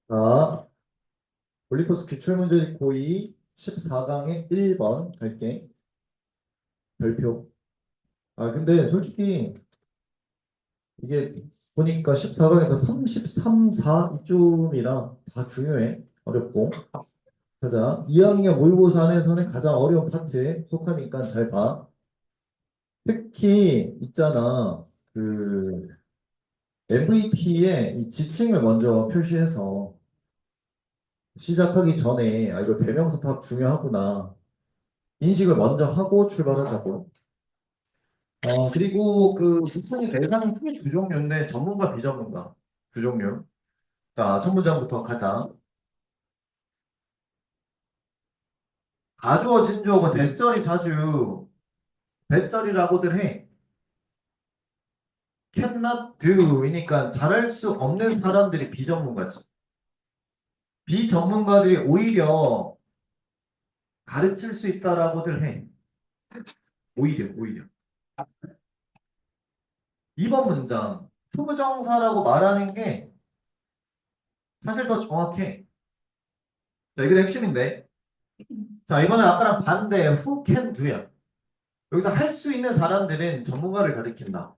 자, 올리포스 기출문제집 고의 14강의 1번 갈게. 별표. 근데 솔직히 이게 보니까 14강에다 33, 4 이쯤이라 다 중요해. 어렵고. 가자. 2학년 모의고사 안에서는 가장 어려운 파트에 속하니까 잘 봐. 특히 있잖아. 그 MVP의 이 지칭을 먼저 표시해서 시작하기 전에 이거 대명사 파악 중요하구나. 인식을 먼저 하고 출발하자고. 그리고 그 지청의 대상은 크게 두 종류인데 전문가 비전문가 두 종류. 자, 첫 문장부터 가자. 가주어 진주어가 대절이 자주 대절이라고들 해. cannot do이니까 잘할 수 없는 사람들이 비전문가지. 비전문가들이 오히려 가르칠 수 있다라고들 해. 오히려. 2번 문장. 투부정사라고 말하는 게 사실 더 정확해. 자, 이게 핵심인데. 자, 이번엔 아까랑 반대 who can do야. 여기서 할 수 있는 사람들은 전문가를 가리킨다.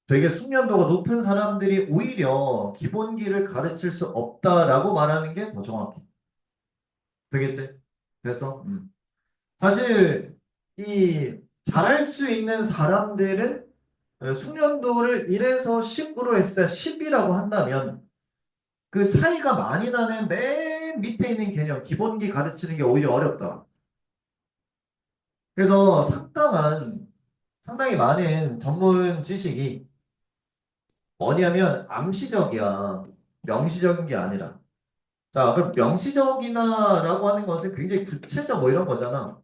되게 숙련도가 높은 사람들이 오히려 기본기를 가르칠 수 없다라고 말하는 게 더 정확해. 되겠지? 됐어? 사실 이 잘할 수 있는 사람들은 숙련도를 1에서 10으로 했을 때 10이라고 한다면 그 차이가 많이 나는 맨 밑에 있는 개념, 기본기 가르치는 게 오히려 어렵다. 그래서 상당히 많은 전문 지식이 뭐냐면 암시적이야. 명시적인 게 아니라. 자, 그럼 명시적이나라고 하는 것은 굉장히 구체적 뭐 이런 거잖아.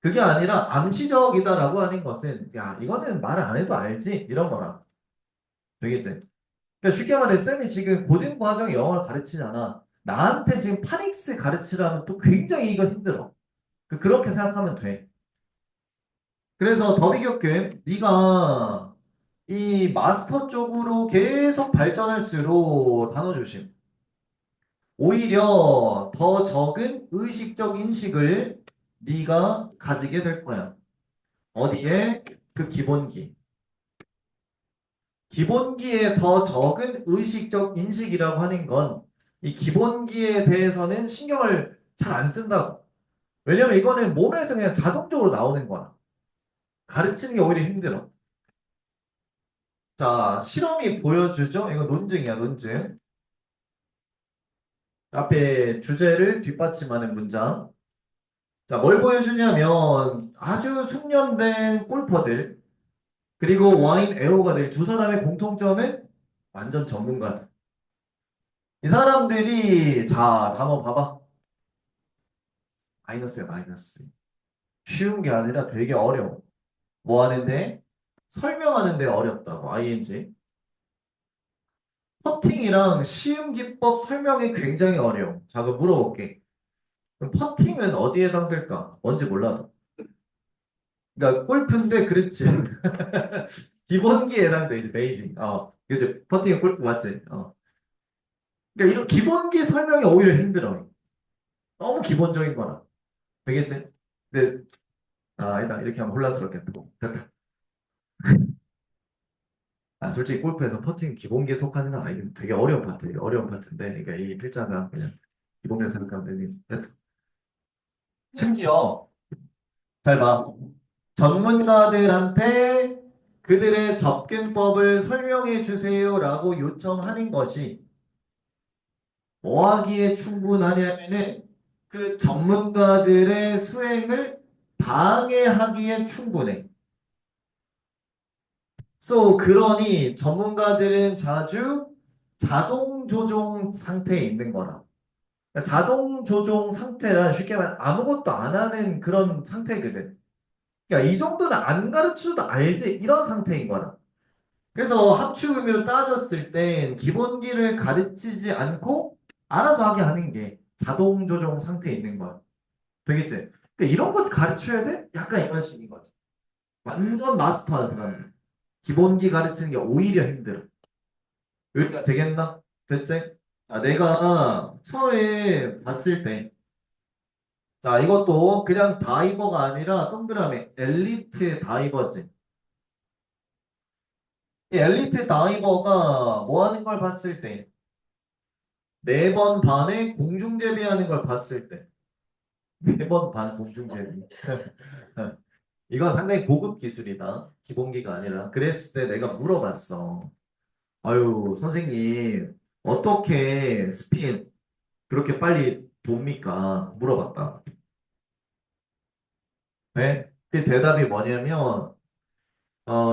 그게 아니라 암시적이다라고 하는 것은 야, 이거는 말 안 해도 알지? 이런 거라. 되겠지? 그러니까 쉽게 말해 쌤이 지금 고등 과정 영어를 가르치잖아. 나한테 지금 파닉스 가르치라면 또 굉장히 이거 힘들어. 그렇게 생각하면 돼. 그래서 더비교육 네가 이 마스터 쪽으로 계속 발전할수록 단어 조심. 오히려 더 적은 의식적 인식을 네가 가지게 될 거야. 어디에? 그 기본기. 기본기에 더 적은 의식적 인식이라고 하는 건 이 기본기에 대해서는 신경을 잘 안 쓴다고. 왜냐면 이거는 몸에서 그냥 자동적으로 나오는 거야. 가르치는 게 오히려 힘들어. 자, 실험이 보여주죠? 이거 논증이야, 논증. 앞에 주제를 뒷받침하는 문장. 자, 뭘 보여주냐면 아주 숙련된 골퍼들 그리고 와인 애호가들 두 사람의 공통점은 완전 전문가들. 이 사람들이 자, 한번 봐봐. 마이너스야, 마이너스. 쉬운 게 아니라 되게 어려워. 뭐 하는데? 설명하는데 어렵다고. ing. 퍼팅이랑 시음 기법 설명이 굉장히 어려워. 자, 그럼 물어볼게. 그럼 퍼팅은 어디에 해당될까? 뭔지 몰라도. 그러니까 골프인데 그렇지. 기본기에 해당되지, 베이징. 그지. 퍼팅은 골프 맞지? 그러니까 이런 기본기 설명이 오히려 힘들어. 너무 기본적인 거라. 되겠지? 근데, 일단 이렇게 하면 혼란스럽겠다. 됐다. 솔직히 골프에서 퍼팅 기본기에 속하는 건 아니고 되게 어려운 파트예요. 어려운 파트인데, 그러니까 이 필자가 그냥 기본기를 생각하면 되니. 심지어, 잘 봐. 전문가들한테 그들의 접근법을 설명해 주세요라고 요청하는 것이 뭐 하기에 충분하냐면은 그 전문가들의 수행을 방해하기에 충분해. 그러니 전문가들은 자주 자동 조종 상태에 있는 거라. 그러니까 자동 조종 상태란 쉽게 말해 아무것도 안 하는 그런 상태거든. 그러니까 이 정도는 안 가르쳐도 알지 이런 상태인 거라. 그래서 합축 의미로 따졌을 땐 기본기를 가르치지 않고 알아서 하게 하는 게 자동 조종 상태에 있는 거야. 되겠지? 그러니까 이런 거 가르쳐야 돼? 약간 이런 식인 거지. 완전 마스터하는 사람들. 기본기 가르치는 게 오히려 힘들어. 여기가 되겠나? 됐지? 자, 내가 처음에 봤을 때, 자, 이것도 그냥 다이버가 아니라 동그라미 엘리트 다이버지. 이 엘리트 다이버가 뭐 하는 걸 봤을 때, 4번 반에 공중제비하는 걸 봤을 때, 4번 반 공중제비. 이건 상당히 고급 기술이다. 기본기가 아니라. 그랬을 때 내가 물어봤어. 아유, 선생님, 어떻게 스피인 그렇게 빨리 돕니까? 물어봤다. 네? 그 대답이 뭐냐면,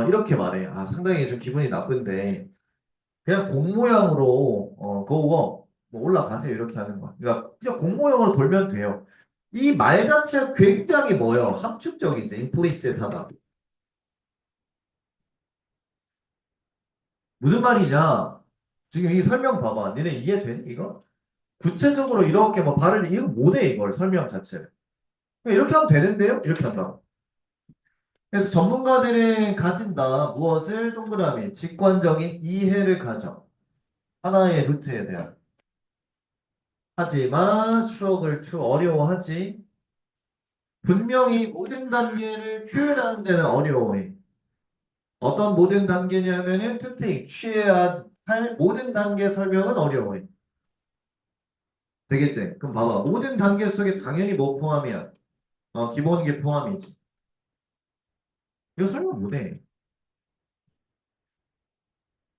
이렇게 말해. 아, 상당히 좀 기분이 나쁜데, 그냥 공 모양으로, 그거, 뭐 올라가세요. 이렇게 하는 거야. 그러니까, 그냥 공 모양으로 돌면 돼요. 이 말 자체가 굉장히 뭐예요? 함축적이지. 임플리시트하다. 무슨 말이냐? 지금 이 설명 봐봐. 니네 이해되니, 이거? 구체적으로 이렇게 뭐 발을, 이거 못해, 이걸, 설명 자체를. 그냥 이렇게 하면 되는데요? 이렇게 한다고. 그래서 전문가들이 가진다. 무엇을 동그라미, 직관적인 이해를 가져. 하나의 루트에 대한. 하지만 수록을 투 어려워하지. 분명히 모든 단계를 표현하는 데는 어려워해. 어떤 모든 단계냐면은 to take, 취해야 할 모든 단계 설명은 어려워해. 되겠지? 그럼 봐봐. 모든 단계 속에 당연히 뭐 포함이야? 기본기 포함이지. 이거 설명 못해.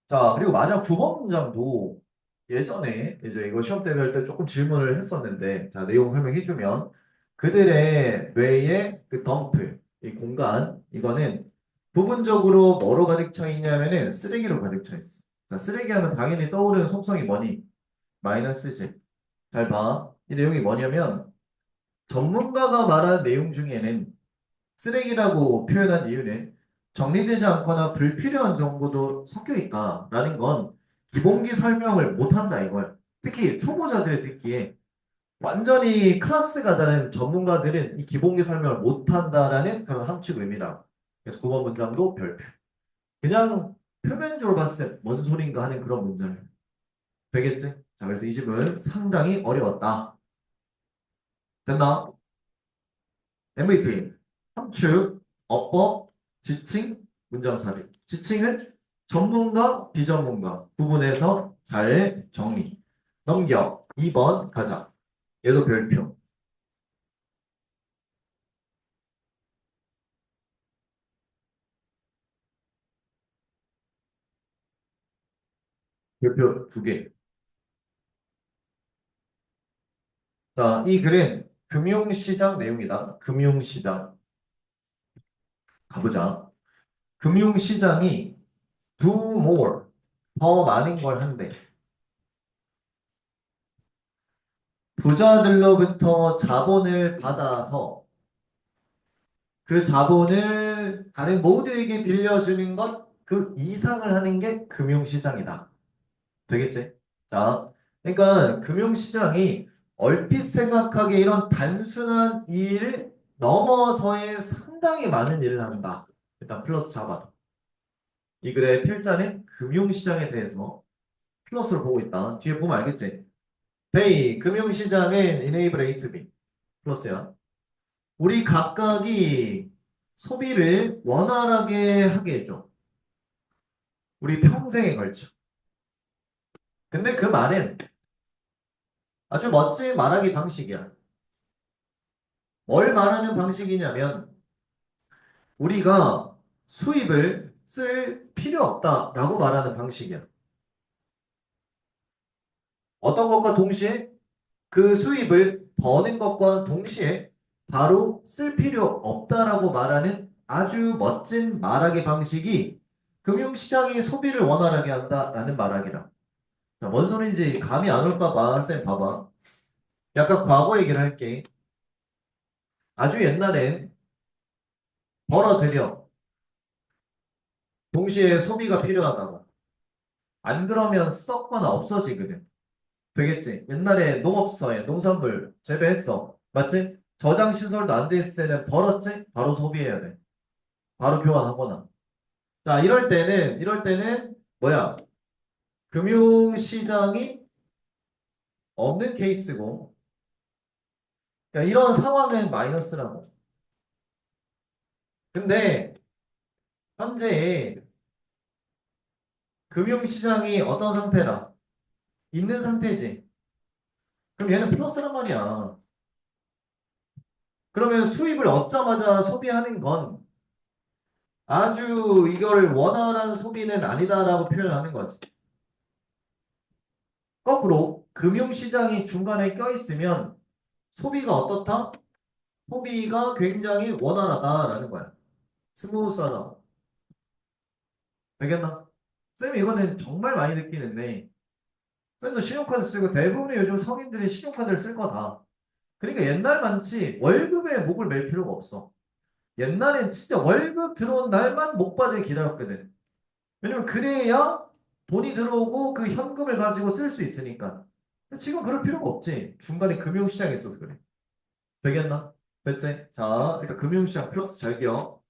자, 그리고 마지막 9번 문장도 예전에 이제 이거 시험 대비 할 때 조금 질문을 했었는데, 자, 내용 설명해주면, 그들의 뇌의 그 덤프, 이 공간, 이거는 부분적으로 뭐로 가득 차 있냐면은 쓰레기로 가득 차 있어. 자, 쓰레기 하면 당연히 떠오르는 속성이 뭐니? 마이너스지. 잘 봐. 이 내용이 뭐냐면, 전문가가 말한 내용 중에는 쓰레기라고 표현한 이유는 정리되지 않거나 불필요한 정보도 섞여 있다라는 건 기본기 설명을 못한다 이걸. 특히 초보자들이 듣기에 완전히 클래스가 다른 전문가들은 이 기본기 설명을 못한다라는 그런 함축 의미다. 그래서 9번 문장도 별표. 그냥 표면적으로 봤을 때 뭔 소린가 하는 그런 문장이에요. 되겠지? 자, 그래서 이 집은 상당히 어려웠다. 됐나? MVP, 함축, 어법, 지칭, 문장 삽입. 지칭은 전문가, 비전문가 구분해서 잘 정리. 넘겨. 2번 가자. 얘도 별표. 별표 2개. 자, 이 글은 금융시장 내용이다. 금융시장. 가보자. 금융시장이 do more. 더 많은 걸 한대. 부자들로부터 자본을 받아서 그 자본을 다른 모두에게 빌려주는 것 그 이상을 하는 게 금융시장이다. 되겠지? 자, 그러니까 금융시장이 얼핏 생각하기에 이런 단순한 일을 넘어서의 상당히 많은 일을 한다. 일단 플러스 잡아도. 이 글의 필자는 금융시장에 대해서 플러스로 보고 있다. 뒤에 보면 알겠지? They, 금융시장은 enable A to B. 플러스야. 우리 각각이 소비를 원활하게 하게 해줘. 우리 평생에 걸쳐. 근데 그 말은 아주 멋진 말하기 방식이야. 뭘 말하는 방식이냐면 우리가 수입을 쓸 필요 없다라고 말하는 방식이야. 어떤 것과 동시에 그 수입을 버는 것과 동시에 바로 쓸 필요 없다라고 말하는 아주 멋진 말하기 방식이 금융시장이 소비를 원활하게 한다라는 말하기라. 자, 뭔 소리인지 감이 안 올까 봐. 쌤 봐봐. 약간 과거 얘기를 할게. 아주 옛날엔 벌어들여. 동시에 소비가 필요하다고. 안 그러면 썩거나 없어지거든. 되겠지? 옛날에 농업소에 농산물 재배했어. 맞지? 저장 시설도 안 돼 있을 때는 벌었지? 바로 소비해야 돼. 바로 교환하거나. 자, 이럴 때는 뭐야? 금융시장이 없는 케이스고, 그러니까 이런 상황은 마이너스라고. 근데 현재 금융시장이 어떤 상태라? 있는 상태지. 그럼 얘는 플러스란 말이야. 그러면 수입을 얻자마자 소비하는 건 아주 이거를 원활한 소비는 아니다라고 표현하는 거지. 거꾸로 금융시장이 중간에 껴있으면 소비가 어떻다? 소비가 굉장히 원활하다라는 거야. 스무스하다. 되겠나? 쌤이 이거는 정말 많이 느끼는데 쌤도 신용카드 쓰고 대부분의 요즘 성인들이 신용카드를 쓸 거다. 그러니까 옛날 많지 월급에 목을 맬 필요가 없어. 옛날엔 진짜 월급 들어온 날만 목 빠지게 기다렸거든. 왜냐면 그래야 돈이 들어오고 그 현금을 가지고 쓸 수 있으니까. 지금 그럴 필요가 없지. 중간에 금융시장에 있어서 그래. 되겠나? 됐지? 자, 일단 금융시장 플러스 잘 기억.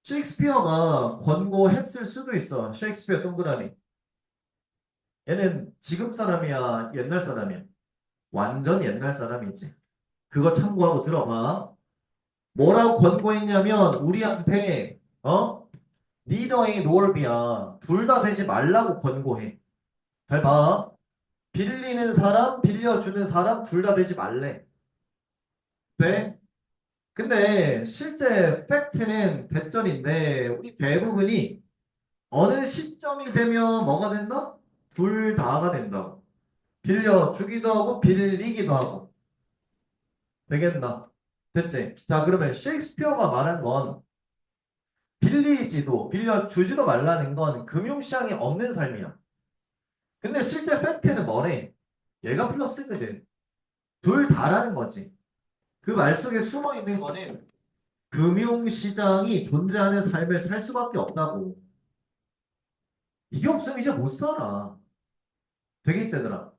셰익스피어가 권고했을 수도 있어. 셰익스피어 동그라미. 얘는 지금 사람이야? 옛날 사람이야? 완전 옛날 사람이지. 그거 참고하고 들어봐. 뭐라고 권고했냐면 우리한테 리더의 노얼비야. 둘 다 되지 말라고 권고해. 잘 봐. 빌리는 사람, 빌려주는 사람 둘 다 되지 말래. 네? 근데 실제 팩트는 대전인데 우리 대부분이 어느 시점이 되면 뭐가 된다? 둘 다가 된다고. 빌려주기도 하고 빌리기도 하고. 되겠나? 됐지? 자, 그러면 셰익스피어가 말한 건 빌리지도 빌려주지도 말라는 건 금융시장이 없는 삶이야. 근데 실제 팩트는 뭐래? 얘가 플러스거든. 둘 다라는 거지. 그 말 속에 숨어 있는 거는 금융시장이 존재하는 삶을 살 수밖에 없다고. 이게 없으면 이제 못 살아. 되겠지, 얘들아?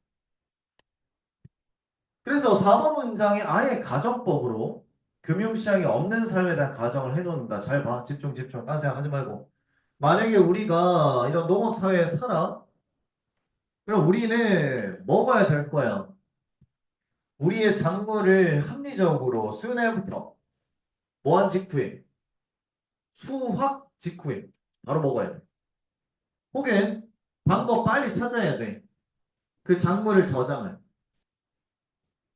그래서 4번 문장에 아예 가정법으로 금융시장이 없는 삶에 대한 가정을 해놓는다. 잘 봐. 집중, 집중. 딴 생각 하지 말고. 만약에 우리가 이런 농업사회에 살아? 그럼 우리는 먹어야 될 거야. 우리의 작물을 합리적으로 수년부터 뭐한 직후에 수확 직후에 바로 먹어야 돼. 혹은 방법 빨리 찾아야 돼. 그 작물을 저장을.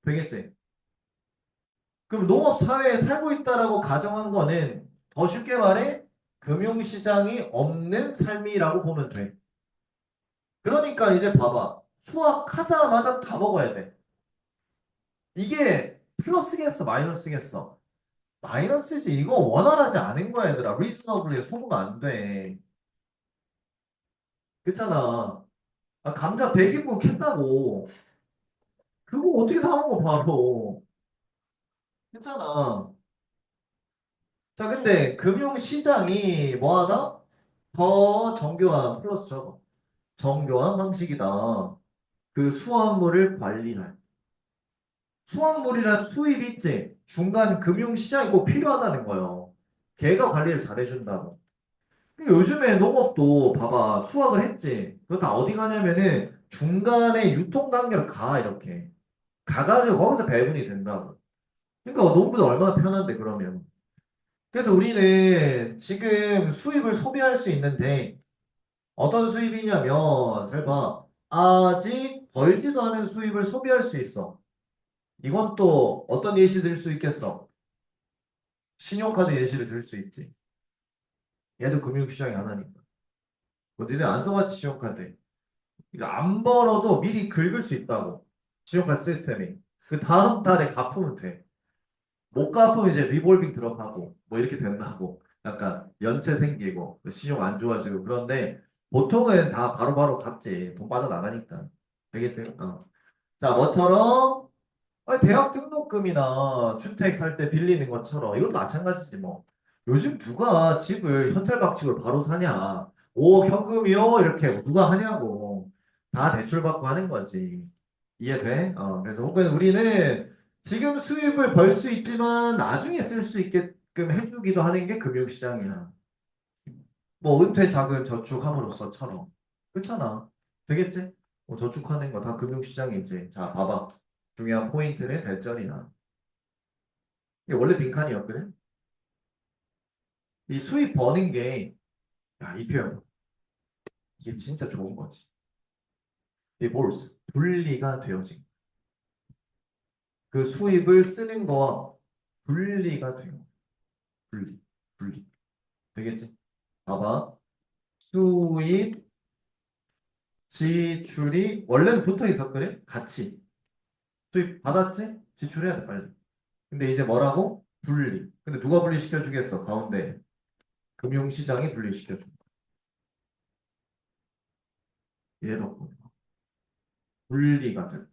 되겠지? 그럼 농업 사회에 살고 있다라고 가정한 거는 더 쉽게 말해 금융시장이 없는 삶이라고 보면 돼. 그러니까 이제 봐봐. 수확하자마자 다 먹어야 돼. 이게 플러스겠어, 마이너스겠어? 마이너스지. 이거 원활하지 않은 거야, 얘들아. 리즈너블리에 소모가 안 돼. 그렇잖아. 아, 감자 100인분 캤다고. 그거 어떻게 다 먹어, 바로. 괜찮아. 자, 근데 금융시장이 뭐하다? 더 정교한, 플러스 저거. 정교한 방식이다. 그 수확물을 관리할. 수확물이란 수입이 있지. 중간 금융시장이 꼭 필요하다는 거예요. 걔가 관리를 잘해준다고. 근데 요즘에 농업도 봐봐. 수확을 했지. 그거 다 어디 가냐면은 중간에 유통 단계로 가, 이렇게. 가가지고 거기서 배분이 된다고. 그러니까 농부도 얼마나 편한데, 그러면. 그래서 우리는 지금 수입을 소비할 수 있는데 어떤 수입이냐면 잘 봐. 아직 벌지도 않은 수입을 소비할 수 있어. 이건 또 어떤 예시 들 수 있겠어? 신용카드 예시를 들 수 있지. 얘도 금융시장이 하나니까. 뭐 니네 안 써봤지 신용카드. 이거 안 벌어도 미리 긁을 수 있다고. 신용카드 시스템이. 그 다음 달에 갚으면 돼. 못 갚으면 이제 리볼빙 들어가고 뭐 이렇게 된다고. 약간 연체 생기고 신용 안 좋아지고 그런데 보통은 다 바로바로 갚지. 돈 빠져나가니까. 되겠지? 어. 자, 뭐처럼 아니, 대학 등록금이나 주택 살 때 빌리는 것처럼 이것도 마찬가지지 뭐. 요즘 누가 집을 현찰박식으로 바로 사냐. 오, 현금이요? 이렇게 누가 하냐고. 다 대출받고 하는 거지. 이해돼? 그래서 혹은 우리는 지금 수입을 벌 수 있지만 나중에 쓸 수 있게끔 해주기도 하는 게 금융시장이야. 뭐 은퇴 자금 저축함으로써처럼. 그렇잖아. 되겠지? 뭐 저축하는 거 다 금융시장이지. 자, 봐봐. 중요한 포인트는 될전이다. 이게 원래 빈칸이었거든? 이 수입 버는 게, 야, 이 표현. 이게 진짜 좋은 거지. 이 볼스. 분리가 되어진. 그 수입을 쓰는 거와 분리가 돼요. 분리. 분리. 되겠지? 봐봐. 수입, 지출이 원래는 붙어 있었거든? 같이. 수입 받았지? 지출해야 돼, 빨리. 근데 이제 뭐라고? 분리. 근데 누가 분리시켜 주겠어? 가운데. 금융시장이 분리시켜 줘. 얘도 분리가 돼.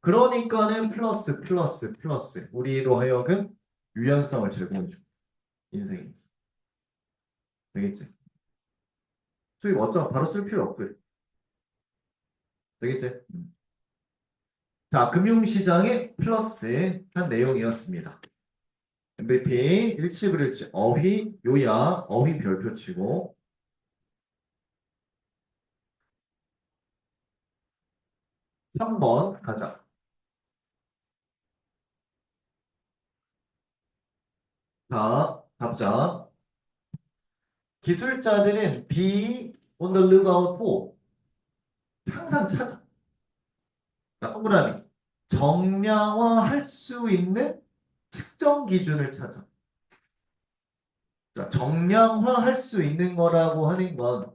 그러니까는 플러스, 플러스, 플러스. 우리로 하여금 유연성을 제공해 줘. 인생에서. 되겠지? 수입 어쩌 바로 쓸 필요 없고. 되겠지? 자, 금융시장의 플러스 한 내용이었습니다. MVP, 일치불일치, 어휘, 요약, 어휘 별표 치고 3번 가자. 자, 답장. 기술자들은 be on the lookout for 항상 찾아. 자, 동그라미. 정량화할 수 있는 측정 기준을 찾아. 자, 정량화할 수 있는 거라고 하는 건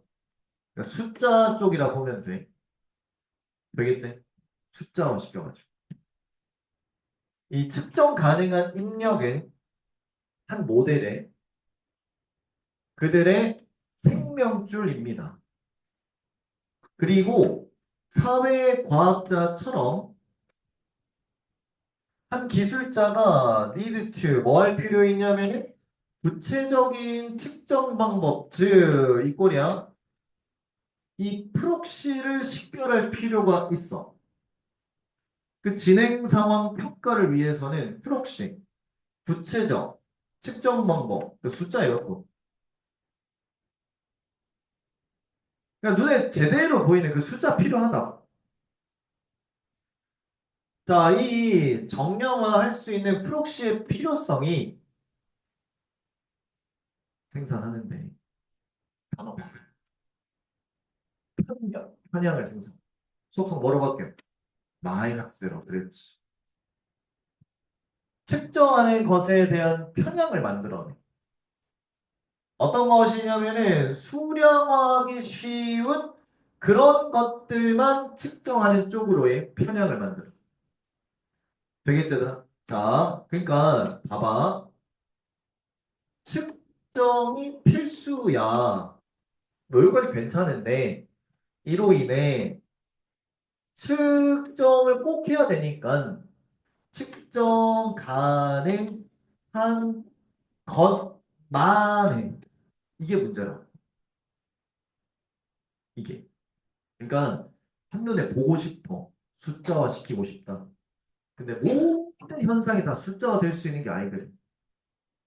그러니까 숫자 쪽이라 보면 돼. 되겠지? 숫자화 시켜가지고. 이 측정 가능한 입력은 한 모델에 그들의 생명줄입니다. 그리고 사회과학자처럼 한 기술자가 need to 뭐 할 필요 있냐면 구체적인 측정 방법, 즉 이꼬리야 이 프록시를 식별할 필요가 있어. 그 진행 상황 평가를 위해서는 프록시, 구체적, 측정 방법, 그 숫자예요. 또. 그러니까 눈에 제대로 보이는 그 숫자 필요하다. 자, 이 정량화할 수 있는 프록시의 필요성이 생산하는데 단어 편향을 생산. 속성 뭐로 바뀌어? 마이너스로 그렇지. 측정하는 것에 대한 편향을 만들어내. 어떤 것이냐면은 수량화하기 쉬운 그런 것들만 측정하는 쪽으로의 편향을 만들어. 되겠지, 얘들아? 자, 그러니까 봐봐. 측정이 필수야. 뭐 여기까지 괜찮은데 이로 인해 측정을 꼭 해야 되니까 측정 가능한 것만 해. 이게 문제라. 이게. 그러니까 한눈에 보고 싶어. 숫자화 시키고 싶다. 근데 모든 현상이 다 숫자화 될 수 있는 게 아니거든.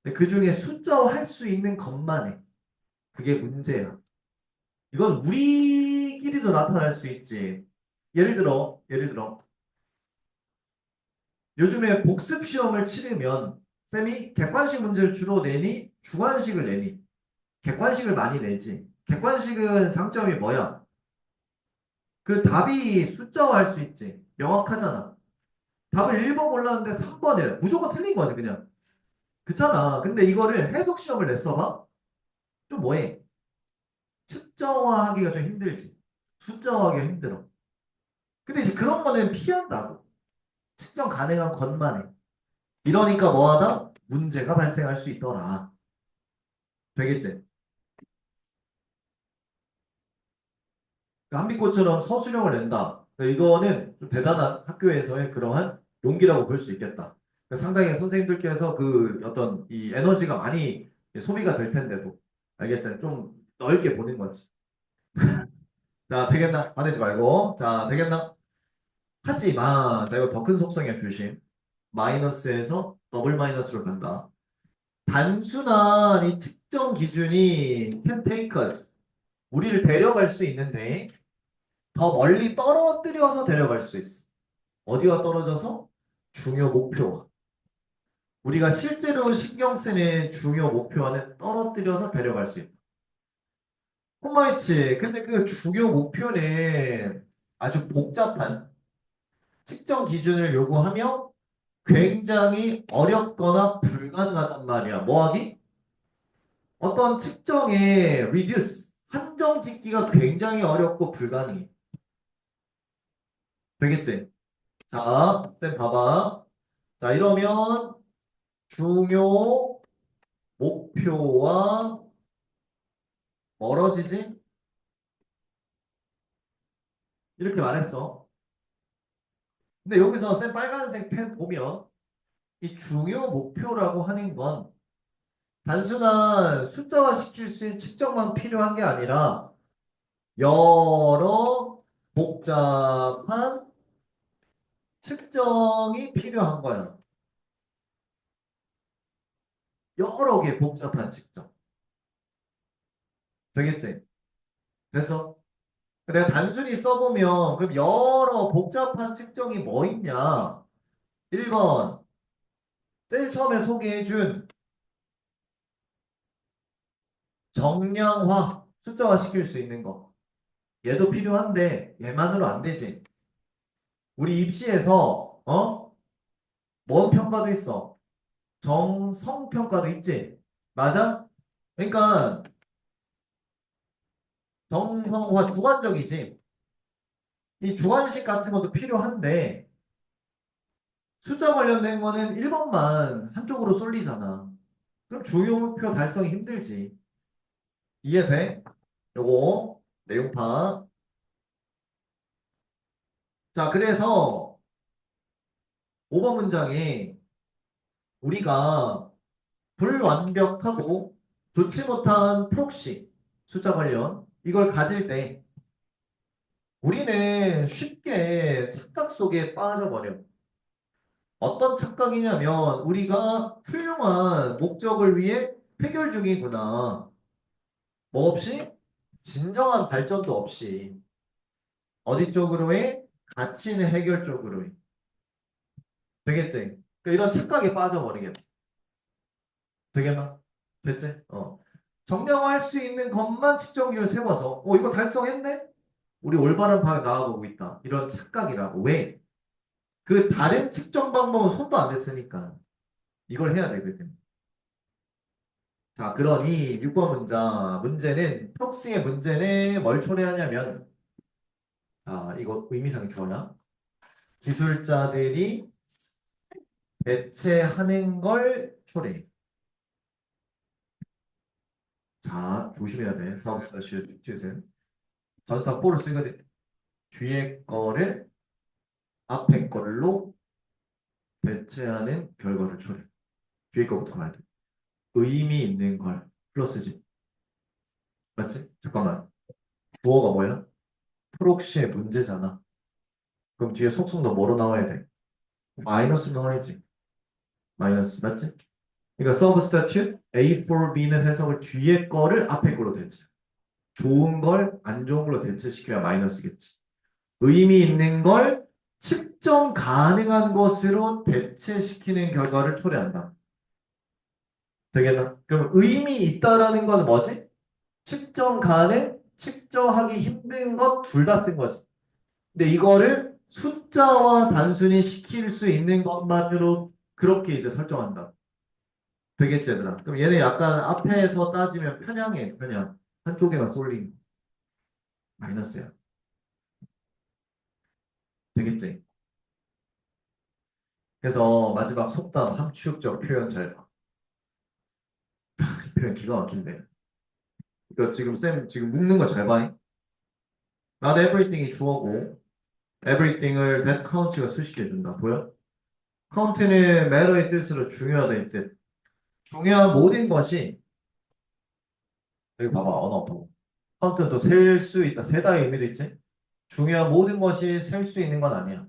근데 그 중에 숫자화 할 수 있는 것만 해. 그게 문제야. 이건 우리끼리도 나타날 수 있지. 예를 들어, 요즘에 복습 시험을 치르면 쌤이 객관식 문제를 주로 내니 주관식을 내니 객관식을 많이 내지. 객관식은 장점이 뭐야? 그 답이 숫자화할 수 있지. 명확하잖아. 답을 1번 골랐는데 3번을 무조건 틀린 거지 그냥. 그렇잖아. 근데 이거를 해석 시험을 냈어봐? 좀 뭐해? 숫자화하기가 좀 힘들지. 숫자화하기가 힘들어. 근데 이제 그런 거는 피한다고. 측정 가능한 것만 해. 이러니까 뭐하다? 문제가 발생할 수 있더라. 되겠지? 한빛꽃처럼 서술형을 낸다. 이거는 좀 대단한 학교에서의 그러한 용기라고 볼 수 있겠다. 상당히 선생님들께서 그 어떤 이 에너지가 많이 소비가 될 텐데도 알겠지? 좀 넓게 보는 거지. 자, 되겠나? 화내지 말고. 자, 되겠나? 하지만, 자, 이거 더 큰 속성이야, 조심. 마이너스에서 더블 마이너스로 간다. 단순한 이 측정 기준이 can take us. 우리를 데려갈 수 있는데 더 멀리 떨어뜨려서 데려갈 수 있어. 어디와 떨어져서? 중요 목표와. 우리가 실제로 신경 쓰는 중요 목표와는 떨어뜨려서 데려갈 수 있다. 콤마이치. 근데 그 중요 목표는 아주 복잡한 측정 기준을 요구하며 굉장히 어렵거나 불가능하단 말이야. 뭐하기? 어떤 측정의 reduce, 한정 짓기가 굉장히 어렵고 불가능해. 되겠지? 자, 쌤 봐봐. 자, 이러면 중요 목표와 멀어지지? 이렇게 말했어. 근데 여기서 쌤 빨간색 펜 보면 이 중요 목표라고 하는 건 단순한 숫자화 시킬 수 있는 측정만 필요한 게 아니라 여러 복잡한 측정이 필요한 거야. 여러 개 복잡한 측정. 되겠지? 그래서 내가 단순히 써보면 그럼 여러 복잡한 측정이 뭐 있냐? 1번 제일 처음에 소개해준 정량화, 숫자화 시킬 수 있는 거. 얘도 필요한데 얘만으로 안 되지. 우리 입시에서 뭔 평가도 있어. 정성 평가도 있지. 맞아? 그러니까 정성화 주관적이지. 이 주관식 같은 것도 필요한데 숫자 관련된 거는 1번만 한쪽으로 쏠리잖아. 그럼 주요 목표 달성이 힘들지. 이해돼? 요거 내용파. 자, 그래서 5번 문장에 우리가 불완벽하고 좋지 못한 프록시 숫자 관련 이걸 가질 때 우리는 쉽게 착각 속에 빠져버려. 어떤 착각이냐면 우리가 훌륭한 목적을 위해 해결 중이구나. 뭐 없이? 진정한 발전도 없이. 어디 쪽으로 해? 가치 있는 해결 쪽으로 해. 되겠지? 그러니까 이런 착각에 빠져버리겠다. 되겠나? 됐지? 정량화할 수 있는 것만 측정기를 세워서 이거 달성했네? 우리 올바른 방에 나아가고 있다. 이런 착각이라고. 왜? 그 다른 측정 방법은 손도 안 댔으니까 이걸 해야 되거든. 자, 그러니 6번 문제는 프록싱의 문제는 뭘 초래하냐면 이거 의미상의 주어야. 기술자들이 대체하는 걸 초래해. 자, 조심해야 돼. 서브스티튜션. 전사 포를 쓰거든. 뒤에 거를 앞에 걸로 대체하는 결과를 초래. 뒤에 거부터 가야 돼. 의미 있는 걸 플러스지. 맞지? 잠깐만. 주어가 뭐야? 프록시의 문제잖아. 그럼 뒤에 속성도 뭐로 나와야 돼? 마이너스 나와야지. 마이너스. 맞지? 그러니까 substitute A for B는 해석을 뒤에 거를 앞에 걸로 대체. 좋은 걸 안 좋은 걸로 대체시켜야 마이너스겠지. 의미 있는 걸 측정 가능한 것으로 대체시키는 결과를 초래한다. 되겠나? 그럼 의미 있다라는 건 뭐지? 측정 가능, 측정하기 힘든 것 둘 다 쓴 거지. 근데 이거를 숫자와 단순히 시킬 수 있는 것만으로 그렇게 이제 설정한다. 되겠지, 얘들아? 그럼 얘는 약간 앞에서 따지면 편향해, 편향. 한쪽에만 쏠린 마이너스야. 되겠지? 그래서 마지막 속담, 함축적 표현 잘 봐. 이 표현 기가 막힌데. 그러니까 지금 쌤 지금 묶는 거 잘 봐. not everything이 주어고 everything을 that count가 수식해 준다. 보여? count는 matter의 뜻으로 중요하다 이 뜻. 중요한 모든 것이 여기 봐봐 언어 보고 count는 또 셀 수 있다. 세다의 의미도 있지. 중요한 모든 것이 셀 수 있는 건 아니야.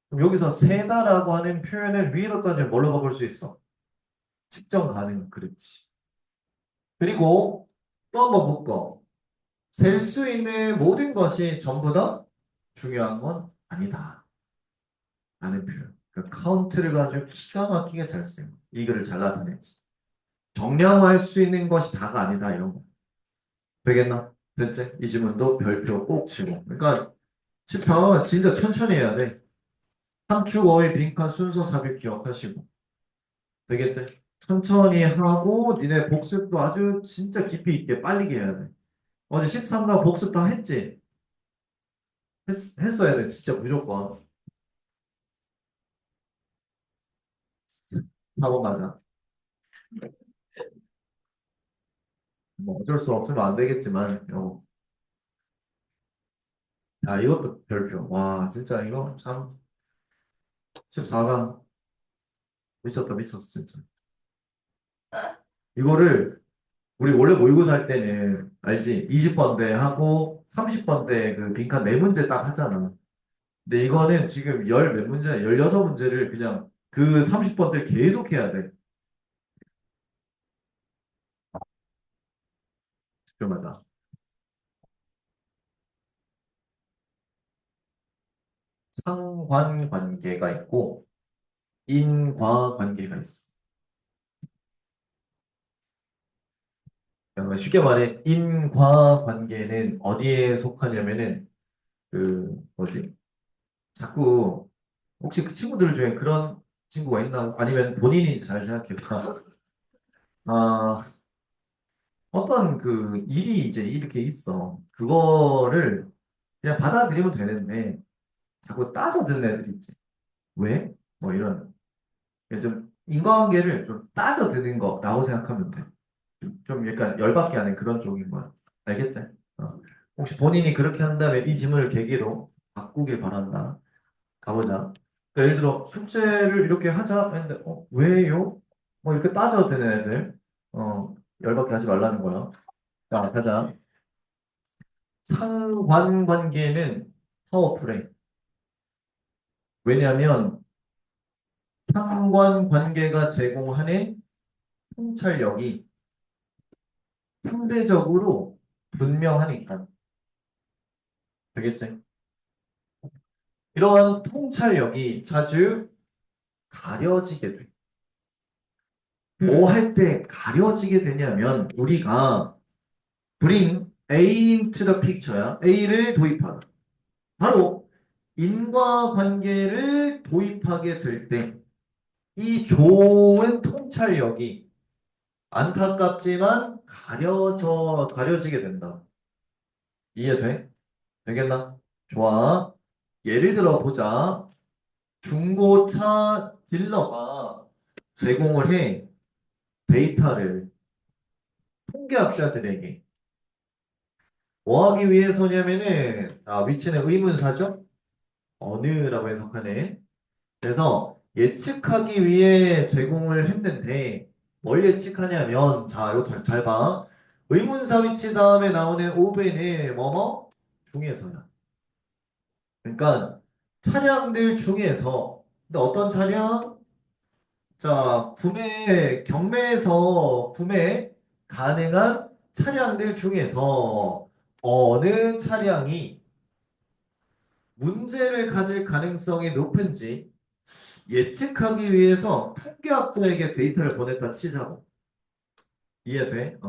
그럼 여기서 세다라고 하는 표현을 위로 따지면 뭘로 바꿀 수 있어? 측정 가능. 그렇지. 그리고 또 한번 묶어. 셀 수 있는 모든 것이 전부 다 중요한 건 아니다. 라는 표현. 그 카운트를 가지고 기가 막히게 잘 쓴 거. 이거를 잘 나타내지. 정량화할 수 있는 것이 다가 아니다. 이런 거. 되겠나? 됐지? 이 지문도 별표 꼭 치고. 그러니까 14번은 진짜 천천히 해야 돼. 함축, 어휘, 빈칸, 순서, 삽입 기억하시고. 되겠지? 천천히 하고 니네 복습도 아주 진짜 깊이 있게 빨리 해야 돼. 어제 13가 복습 다 했지? 했어야 돼. 진짜 무조건. 4번 맞아. 뭐 어쩔 수 없으면 안 되겠지만. 야, 이것도 별표. 와, 진짜 이거 참 14강 미쳤다, 미쳤어, 진짜. 이거를 우리 원래 모의고사 할 때는 알지? 20번대 하고 30번대 그 빈칸 네 문제 딱 하잖아. 근데 이거는 지금 열 몇 문제, 16문제를 그냥 그 30번대를 계속 해야 돼. 집중하다. 상관관계가 있고 인과관계가 있어. 그러니까 쉽게 말해 인과관계는 어디에 속하냐면은 그 뭐지? 자꾸 혹시 그 친구들 중에 그런 친구가 있나? 아니면 본인이 잘 생각해봐. 아, 어떤 그 일이 이제 이렇게 있어. 그거를 그냥 받아들이면 되는데 자꾸 따져드는 애들 있지. 왜? 뭐 이런 좀 인과관계를 좀 따져드는 거라고 생각하면 돼. 좀 약간 열받게 하는 그런 쪽인 거야. 알겠지? 어. 혹시 본인이 그렇게 한다면 이 질문을 계기로 바꾸길 바란다. 가보자. 그러니까 예를 들어 숙제를 이렇게 하자 했는데 왜요? 뭐 이렇게 따져드는 애들 열받게 하지 말라는 거야. 자, 가자. 상관관계는 파워풀해. 왜냐하면 상관관계가 제공하는 통찰력이 상대적으로 분명하니까. 되겠지? 이러한 통찰력이 자주 가려지게 돼. 뭐 할 때 가려지게 되냐면 우리가 bring A into the picture야. A를 도입하다. 바로 인과관계를 도입하게 될 때 이 좋은 통찰력이 안타깝지만 가려지게 된다. 이해돼? 되겠나? 좋아. 예를 들어 보자. 중고차 딜러가 제공을 해. 데이터를 통계학자들에게. 뭐 하기 위해서냐면은, 위치는 의문사죠? 어느라고 해석하네. 그래서 예측하기 위해 제공을 했는데, 뭘 예측하냐면, 자, 이거 잘 봐. 의문사 위치 다음에 나오는 오벤은 뭐뭐? 중에서야. 그러니까 차량들 중에서, 근데 어떤 차량? 자, 경매에서 구매 가능한 차량들 중에서 어느 차량이 문제를 가질 가능성이 높은지 예측하기 위해서 통계학자에게 데이터를 보냈다 치자고. 이해돼?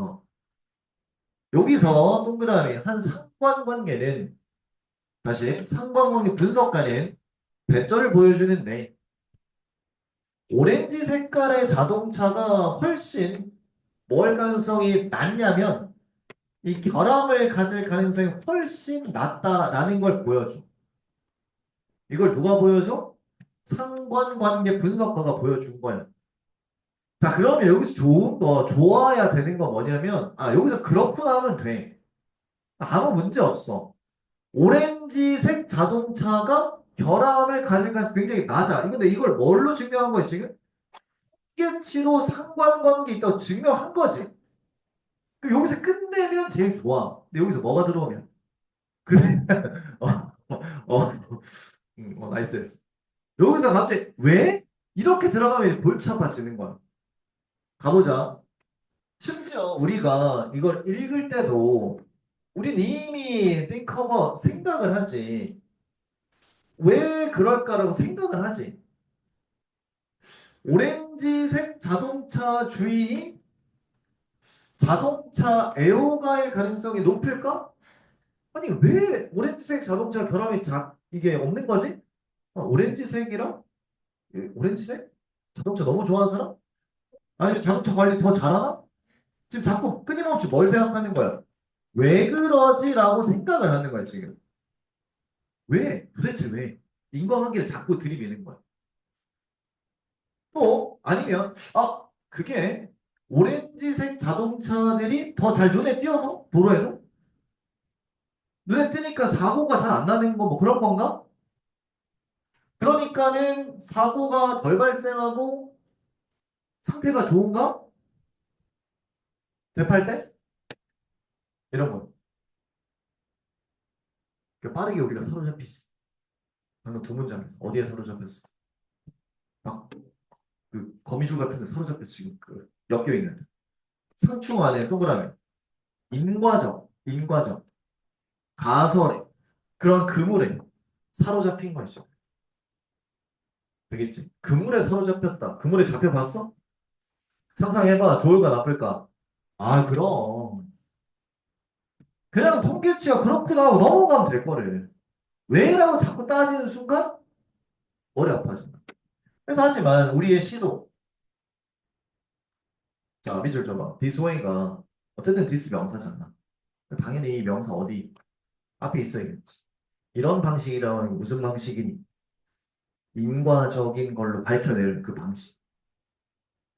여기서 동그라미 한 상관관계는 다시 상관관계 분석가는 배열을 보여주는데 오렌지 색깔의 자동차가 훨씬 뭘 가능성이 낮냐면 이 결함을 가질 가능성이 훨씬 낮다라는 걸 보여줘. 이걸 누가 보여줘? 상관관계 분석가가 보여준 거야. 자, 그러면 여기서 좋은 거, 좋아야 되는 거 뭐냐면, 여기서 그렇구나 하면 돼. 아무 문제 없어. 오렌지색 자동차가 결함을 가질 가능성이 굉장히 낮아. 근데 이걸 뭘로 증명한 거야, 지금? 스케치로 상관관계 있다고 증명한 거지. 그럼 여기서 끝내면 제일 좋아. 근데 여기서 뭐가 들어오면? 그래. 어, 어, 나이스. 했어. 여기서 갑자기 왜? 이렇게 들어가면 골치 아파지는 거야. 가보자. 심지어 우리가 이걸 읽을 때도 우린 이미 think about 생각을 하지. 왜 그럴까라고 생각을 하지. 오렌지색 자동차 주인이 자동차 애호가일 가능성이 높을까? 아니 왜 오렌지색 자동차 결함이 이게 없는 거지? 오렌지색이랑 오렌지색? 자동차 너무 좋아하는 사람? 아니면 자동차 관리 더 잘하나? 지금 자꾸 끊임없이 뭘 생각하는 거야? 왜 그러지라고 생각을 하는 거야 지금. 왜? 도대체 왜? 인과관계를 자꾸 들이미는 거야. 또 아니면 그게 오렌지색 자동차들이 더 잘 눈에 띄어서 도로에서 눈에 띄니까 사고가 잘 안 나는 거 뭐 그런 건가? 그러니까는 사고가 덜 발생하고 상태가 좋은가? 대팔 때? 이런 거. 그러니까 빠르게 우리가 사로잡히지. 방금 두 문장에서 어디에 사로잡혔어? 막 그 거미줄 같은 데 사로잡혔어 지금 그 엮여 있는 상충 안에 동그라미 인과적 가설에 그런 그물에 사로잡힌 것이죠. 되겠지? 그물에 사로잡혔다. 그물에 잡혀봤어? 상상해봐. 좋을까 나쁠까? 그럼. 그냥 통계치가 그렇구나 하고 넘어가면 될 거를. 왜라고 자꾸 따지는 순간 머리 아파진다. 그래서 하지만 우리의 시도. 자, 밑줄 줘봐. This way가 어쨌든 this 명사잖아. 당연히 이 명사 어디 앞에 있어야겠지. 이런 방식이라는 무슨 방식이니? 인과적인 걸로 밝혀내는 그 방식.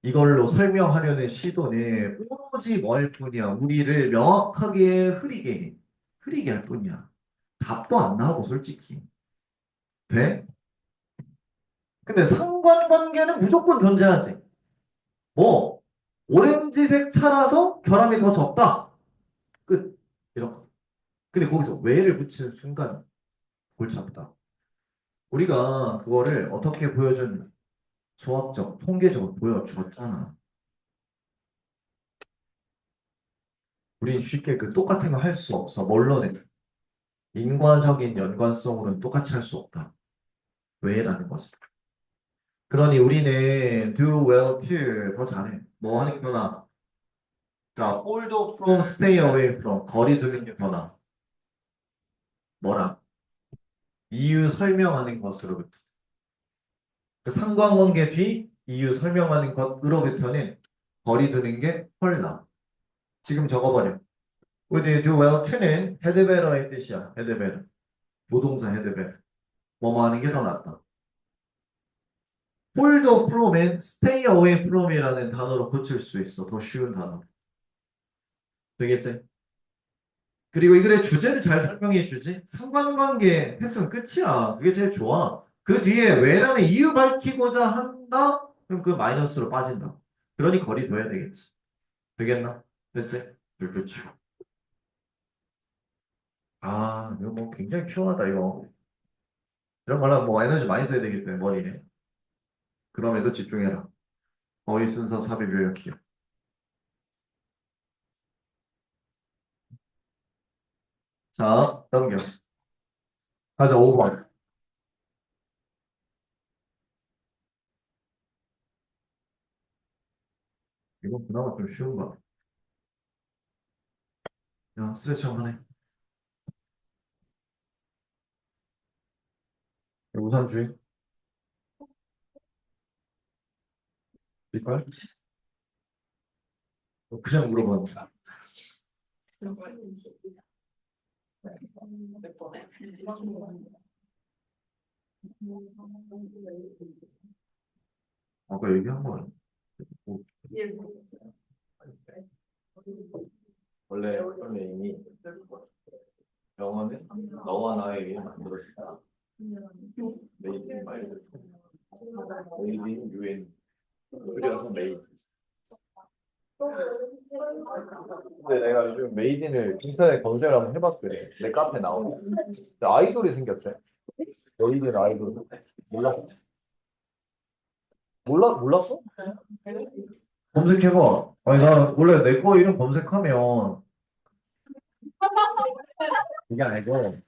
이걸로 설명하려는 시도는 오로지 뭘 뿐이야. 우리를 명확하게 흐리게 할 뿐이야. 답도 안 나오고 솔직히. 돼? 근데 상관관계는 무조건 존재하지. 뭐 오렌지색 차라서 결함이 더 적다. 끝. 이렇게. 근데 거기서 왜를 붙이는 순간 골치 아프다. 우리가 그거를 어떻게 보여준 수학적, 통계적으로 보여주었잖아. 우린 쉽게 그 똑같은 거 할 수 없어. 뭘로 내? 인과적인 연관성으로는 똑같이 할 수 없다. 왜라는 것은. 그러니 우리는 do well to 더 잘해. 뭐 하는 게 더 나아? 자, hold from, stay away from. 거리 두는 게 더 나아. 뭐라? 이유 설명하는 것으로부터. 그 상관관계 뒤 이유 설명하는 것으로부터는 거리 두는 게 훨 나아. 지금 적어버려. Would you do well to는 had better의 뜻이야. had better. 노동사 had better. 뭐뭐 하는 게 더 낫다. hold from은 stay away from이라는 단어로 고칠 수 있어. 더 쉬운 단어. 되겠지? 그리고 이 글의 주제를 잘 설명해 주지. 상관관계 했으면 끝이야. 그게 제일 좋아. 그 뒤에 왜라는 이유 밝히고자 한다? 그럼 그 마이너스로 빠진다. 그러니 거리 둬야 되겠지. 되겠나? 됐지? 그렇지. 이거 뭐 굉장히 필요하다, 이거. 이런 거는 뭐 에너지 많이 써야 되기 때문에 머리에. 그럼에도 집중해라. 어휘 순서 삽입 요약 기억. 자, 넘겨. 가자, 5번. 이건 그나마 좀 쉬운 거. 야, 스트레치 한번 해. 우선주의. 이걸? 그냥 물어봐. 아까 얘기한 거 뭐, 원래 이미 영어는 너와 나의 위해 만들어진다. 메이드 말고 메이드 유엔 그려서 메이드. 근데 내가 요즘 메이드를 인터넷 검색을 한번 해봤어요. 내 카페 나오고 아이돌이 생겼대. 메이드 아이돌. 몰랐어? 몰랐어? 검색해봐. 아니 나 원래 내 거 이름 검색하면 이게 아니고.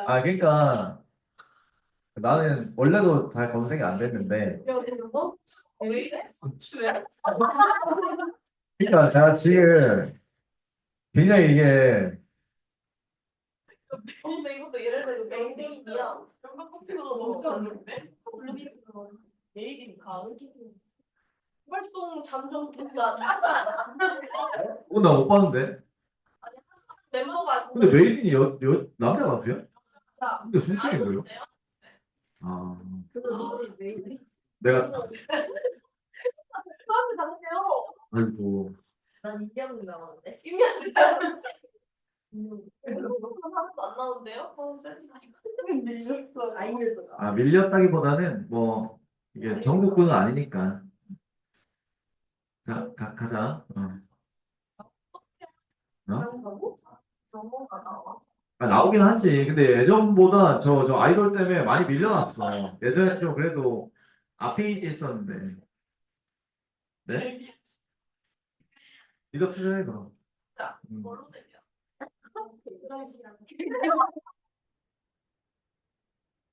아, 그러니까 나는 원래도 잘 검색이 안 됐는데. 그러니까 내가 지금 굉장히 이게 근데 이것도 예를 들어 맹세인이랑 영광커피가 너무 좋았는데 내일이니까 활동 잠정 분간 나못 봤는데. 멤버가 근데 메이진이 남자 가수야? 근데 순수인 거요? 아, 내가 사람들 다르세요. 아이고. 난 인디언 나왔는데. 하나도 안 나오는데요? 셀프 밀렸어. 아이유도 나. 아, 밀렸다기보다는 뭐 이게 전국구는 아니니까. 가자. 어? 그런 거고? 넘어가 나와. 아, 나오긴 하지. 근데 예전보다 저 아이돌 때문에 많이 밀려났어. 예전에 좀 그래도 앞에 있었는데. 네? 네가 투자해, 그럼. 뭐로 되냐?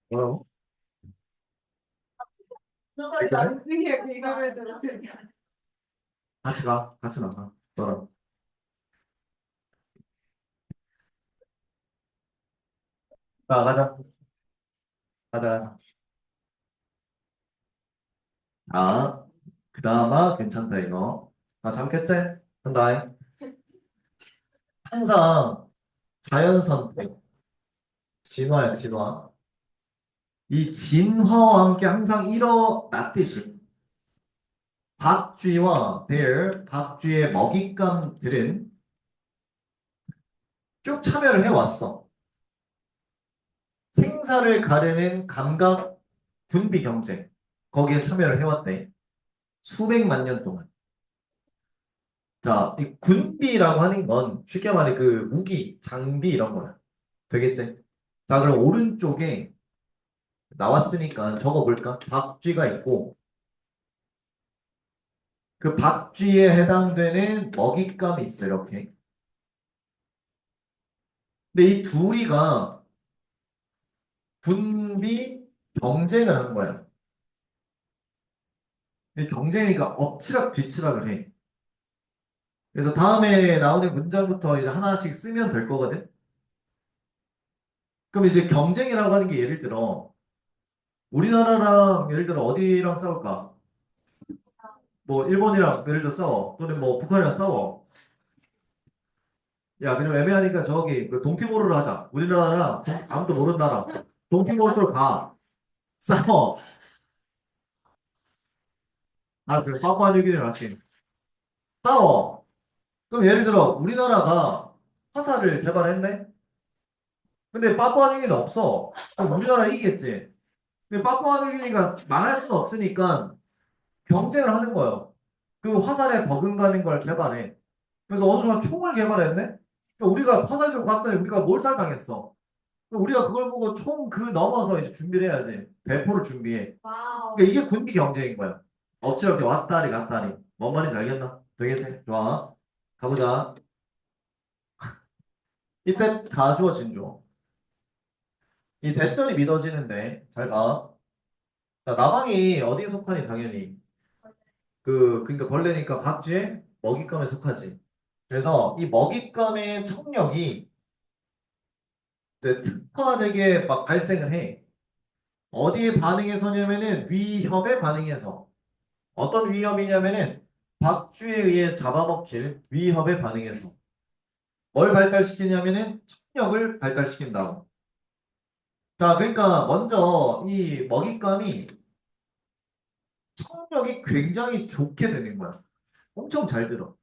뭐라고? 나중에 이거를 들었지. 같이 가. 같이 나가. 너랑. 자, 가자. 가자. 자, 그 다음아 괜찮다, 이거. 아, 잠겠지? 한다. 항상 자연 선택. 진화야, 진화. 이 진화와 함께 항상 일어났듯이 박쥐와 벨, 박쥐의 먹잇감들은 쭉 참여를 해왔어. 생사를 가르는 감각 군비 경쟁. 거기에 참여를 해왔대. 수백만 년 동안. 자, 이 군비라고 하는 건 쉽게 말해 그 무기, 장비 이런 거야. 되겠지? 자, 그럼 오른쪽에 나왔으니까 적어볼까? 박쥐가 있고 그 박쥐에 해당되는 먹잇감이 있어, 이렇게. 근데 이 둘이가 군비 경쟁을 한 거야. 이 경쟁이니까 엎치락 뒤치락을 해. 그래서 다음에 나오는 문장부터 이제 하나씩 쓰면 될 거거든. 그럼 이제 경쟁이라고 하는 게 예를 들어 우리나라랑 예를 들어 어디랑 싸울까? 뭐 일본이랑 예를 들어 싸워. 또는 뭐 북한이랑 싸워. 야, 그냥 애매하니까 저기 그 동티모르를 하자. 우리나라랑 아무도 모르는 나라. 동티모르 쪽으로 가. 싸워. 아, 지금 파푸아뉴기니를 할게. 싸워. 그럼 예를 들어 우리나라가 화살을 개발했네? 근데 파푸아뉴기니는 없어. 그럼 우리나라 이기겠지. 근데 파푸아뉴기니가 망할 수는 없으니까 경쟁을 하는 거예요. 그 화살에 버금가는 걸 개발해. 그래서 어느 순간 총을 개발했네? 그러니까 우리가 화살 들고 갔더니 우리가 몰살당했어. 그럼 우리가 그걸 보고 총 그 넘어서 이제 준비를 해야지. 대포를 준비해. 와우. 그러니까 이게 군비 경쟁인 거야. 엎치락뒤 왔다리 갔다리. 뭔 말인지 알겠나? 되겠지? 좋아. 가보자. 이때 가주어 진주어. 이 대절이 믿어지는데 잘 봐. 자, 나방이 어디에 속하니 당연히 그러니까 벌레니까 박쥐의 먹잇감에 속하지. 그래서 이 먹잇감의 청력이 이제 특화되게 막 발생을 해. 어디에 반응해서냐면은 위협에 반응해서. 어떤 위협이냐면은 박쥐에 의해 잡아먹힐 위협에 반응해서. 뭘 발달시키냐면은 청력을 발달시킨다고. 자, 그러니까 먼저 이 먹잇감이 청력이 굉장히 좋게 되는 거야. 엄청 잘 들어.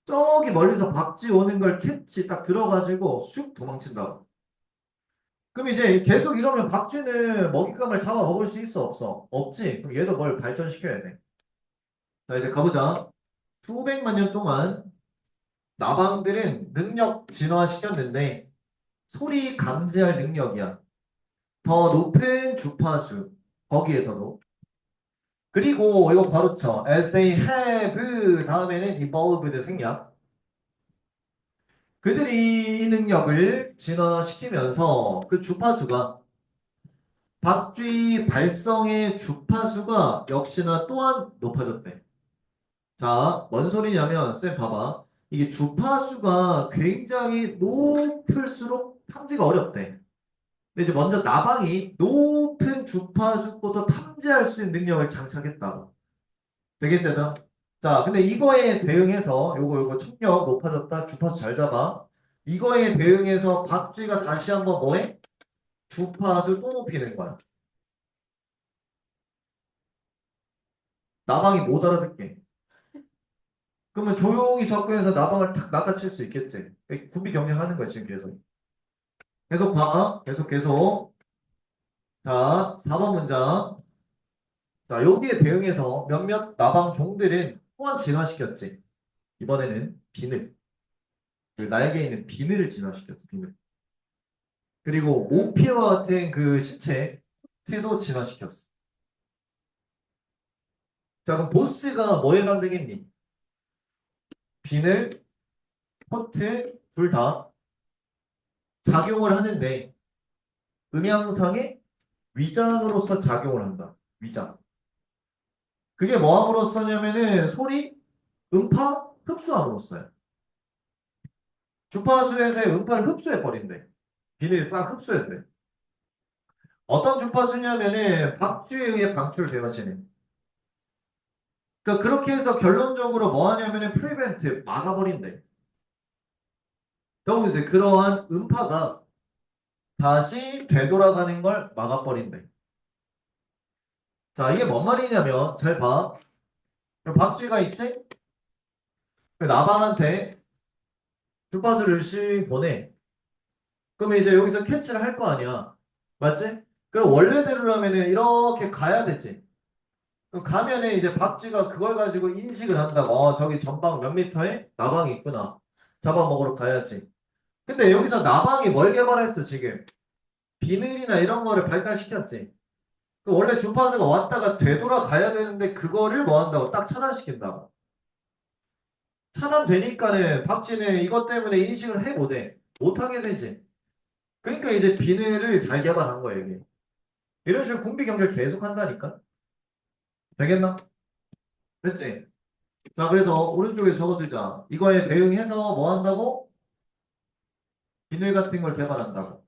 저기 멀리서 박쥐 오는 걸 캐치 딱 들어가지고 쑥 도망친다고. 그럼 이제 계속 이러면 박쥐는 먹잇감을 잡아 먹을 수 있어 없어? 없지. 그럼 얘도 뭘 발전시켜야 돼. 자, 이제 가보자. 수백만 년 동안 나방들은 능력 진화시켰는데 소리 감지할 능력이야. 더 높은 주파수 거기에서도. 그리고 이거 바로 쳐. As they have 다음에는 evolved 생략. 그들이 이 능력을 진화시키면서 그 주파수가 박쥐 발성의 주파수가 역시나 또한 높아졌대. 자, 뭔 소리냐면 쌤 봐봐. 이게 주파수가 굉장히 높을수록 탐지가 어렵대. 근데 이제 먼저 나방이 높은 주파수보다 탐지할 수 있는 능력을 장착했다고. 되겠잖아. 자, 근데 이거에 대응해서 요거 청력 높아졌다. 주파수 잘 잡아. 이거에 대응해서 박쥐가 다시 한번 뭐해? 주파수 또 높이는 거야. 나방이 못 알아듣게. 그러면 조용히 접근해서 나방을 탁 낚아칠 수 있겠지. 군비 경쟁하는 거야, 지금 계속. 계속 봐. 계속. 자, 4번 문장. 자, 여기에 대응해서 몇몇 나방 종들은 또한 진화시켰지. 이번에는 비늘. 그 날개에 있는 비늘을 진화시켰어, 비늘. 그리고 모피와 같은 그 시체도 진화시켰어. 자, 그럼 보스가 뭐에 해당되겠니? 비늘, 포트, 둘 다 작용을 하는데 음향상의 위장으로서 작용을 한다. 위장. 그게 뭐함으로써냐면은 소리, 음파, 흡수함으로써요. 주파수에서의 음파를 흡수해버린대. 비닐이 싹 흡수했대. 어떤 주파수냐면은 박쥐에 의해 방출되어지는. 그러니까 그렇게 해서 결론적으로 뭐 하냐면은 프리벤트, 막아버린대. 그리고 이제 그러한 음파가 다시 되돌아가는 걸 막아버린대. 자, 이게 뭔 말이냐면 잘 봐. 박쥐가 있지? 나방한테 주파수를 씩 보내. 그러면 이제 여기서 캐치를 할 거 아니야. 맞지? 그럼 원래대로라면은 이렇게 가야 되지. 그럼 가면은 이제 박쥐가 그걸 가지고 인식을 한다고. 저기 전방 몇 미터에 나방이 있구나. 잡아먹으러 가야지. 근데 여기서 나방이 뭘 개발했어, 지금? 비늘이나 이런 거를 발달시켰지. 그 원래 주파수가 왔다가 되돌아가야 되는데 그거를 뭐 한다고? 딱 차단시킨다고. 차단되니까는 박쥐는 이것 때문에 인식을 해 못해. 못하게 되지. 그러니까 이제 비늘을 잘 개발한 거예요, 이게. 이런 식으로 군비 경쟁을 계속 한다니까? 되겠나? 됐지? 자, 그래서 오른쪽에 적어두자. 이거에 대응해서 뭐 한다고? 비늘 같은 걸 개발한다고.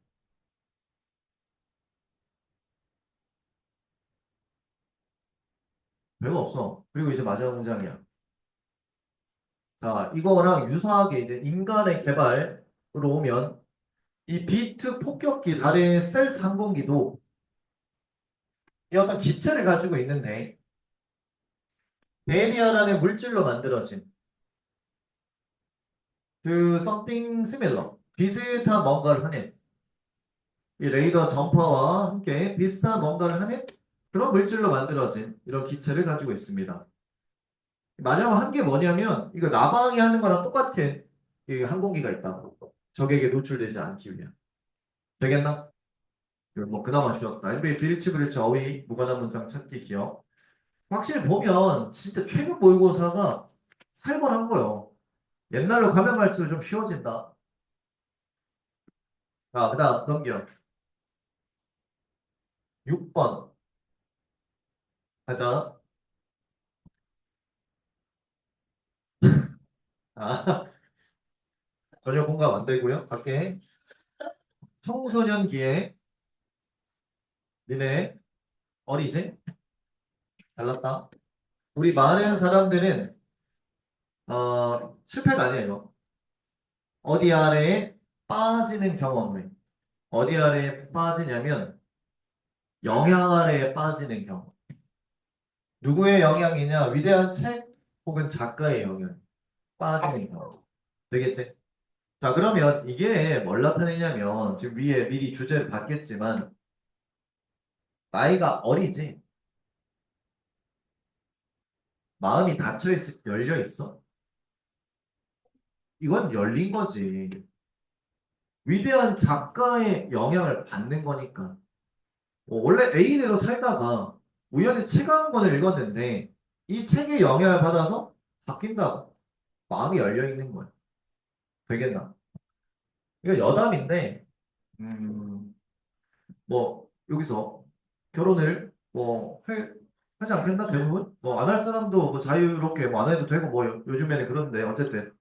별거 없어. 그리고 이제 마지막 문장이야. 자, 이거랑 유사하게 이제 인간의 개발으로 오면 이 B2 폭격기 달의 스텔스 항공기도 이 어떤 기체를 가지고 있는데 베리아라는 물질로 만들어진 그 something similar 비슷한 뭔가를 하는 이 레이더 전파와 함께 비슷한 뭔가를 하는 그런 물질로 만들어진 이런 기체를 가지고 있습니다. 마지막 한 게 뭐냐면 이거 나방이 하는 거랑 똑같은 이 항공기가 있다고. 적에게 노출되지 않기 위한. 되겠나? 이거 뭐 그나마 쉬웠다. NBA 빌치 브리치 어휘 무관한 문장 찾기 기억. 확실히 보면 진짜 최근 모의고사가 살벌한 거요. 옛날로 가면 갈수록 좀 쉬워진다. 자, 그다음 넘겨. 6번. 가자. 아, 전혀 공감 안 되고요. 갈게. 청소년기에 니네 어리지? 잘났다. 우리 많은 사람들은 실패가 아니에요. 이거. 어디 아래에 빠지는 경험을. 어디 아래에 빠지냐면 영향 아래에 빠지는 경험. 누구의 영향이냐? 위대한 책 혹은 작가의 영향. 빠지는 경험. 되겠지? 자, 그러면 이게 뭘 나타내냐면 지금 위에 미리 주제를 봤겠지만 나이가 어리지? 마음이 닫혀 있어? 열려 있어? 이건 열린 거지. 위대한 작가의 영향을 받는 거니까. 원래 A대로 살다가 우연히 책 한 권을 읽었는데 이 책의 영향을 받아서 바뀐다고. 마음이 열려 있는 거야. 되겠나? 이거 여담인데, 뭐, 여기서 결혼을 하지 않겠나, 대부분? 뭐, 안 할 사람도 뭐 자유롭게 뭐 안 해도 되고, 뭐, 요즘에는 그런데, 어쨌든.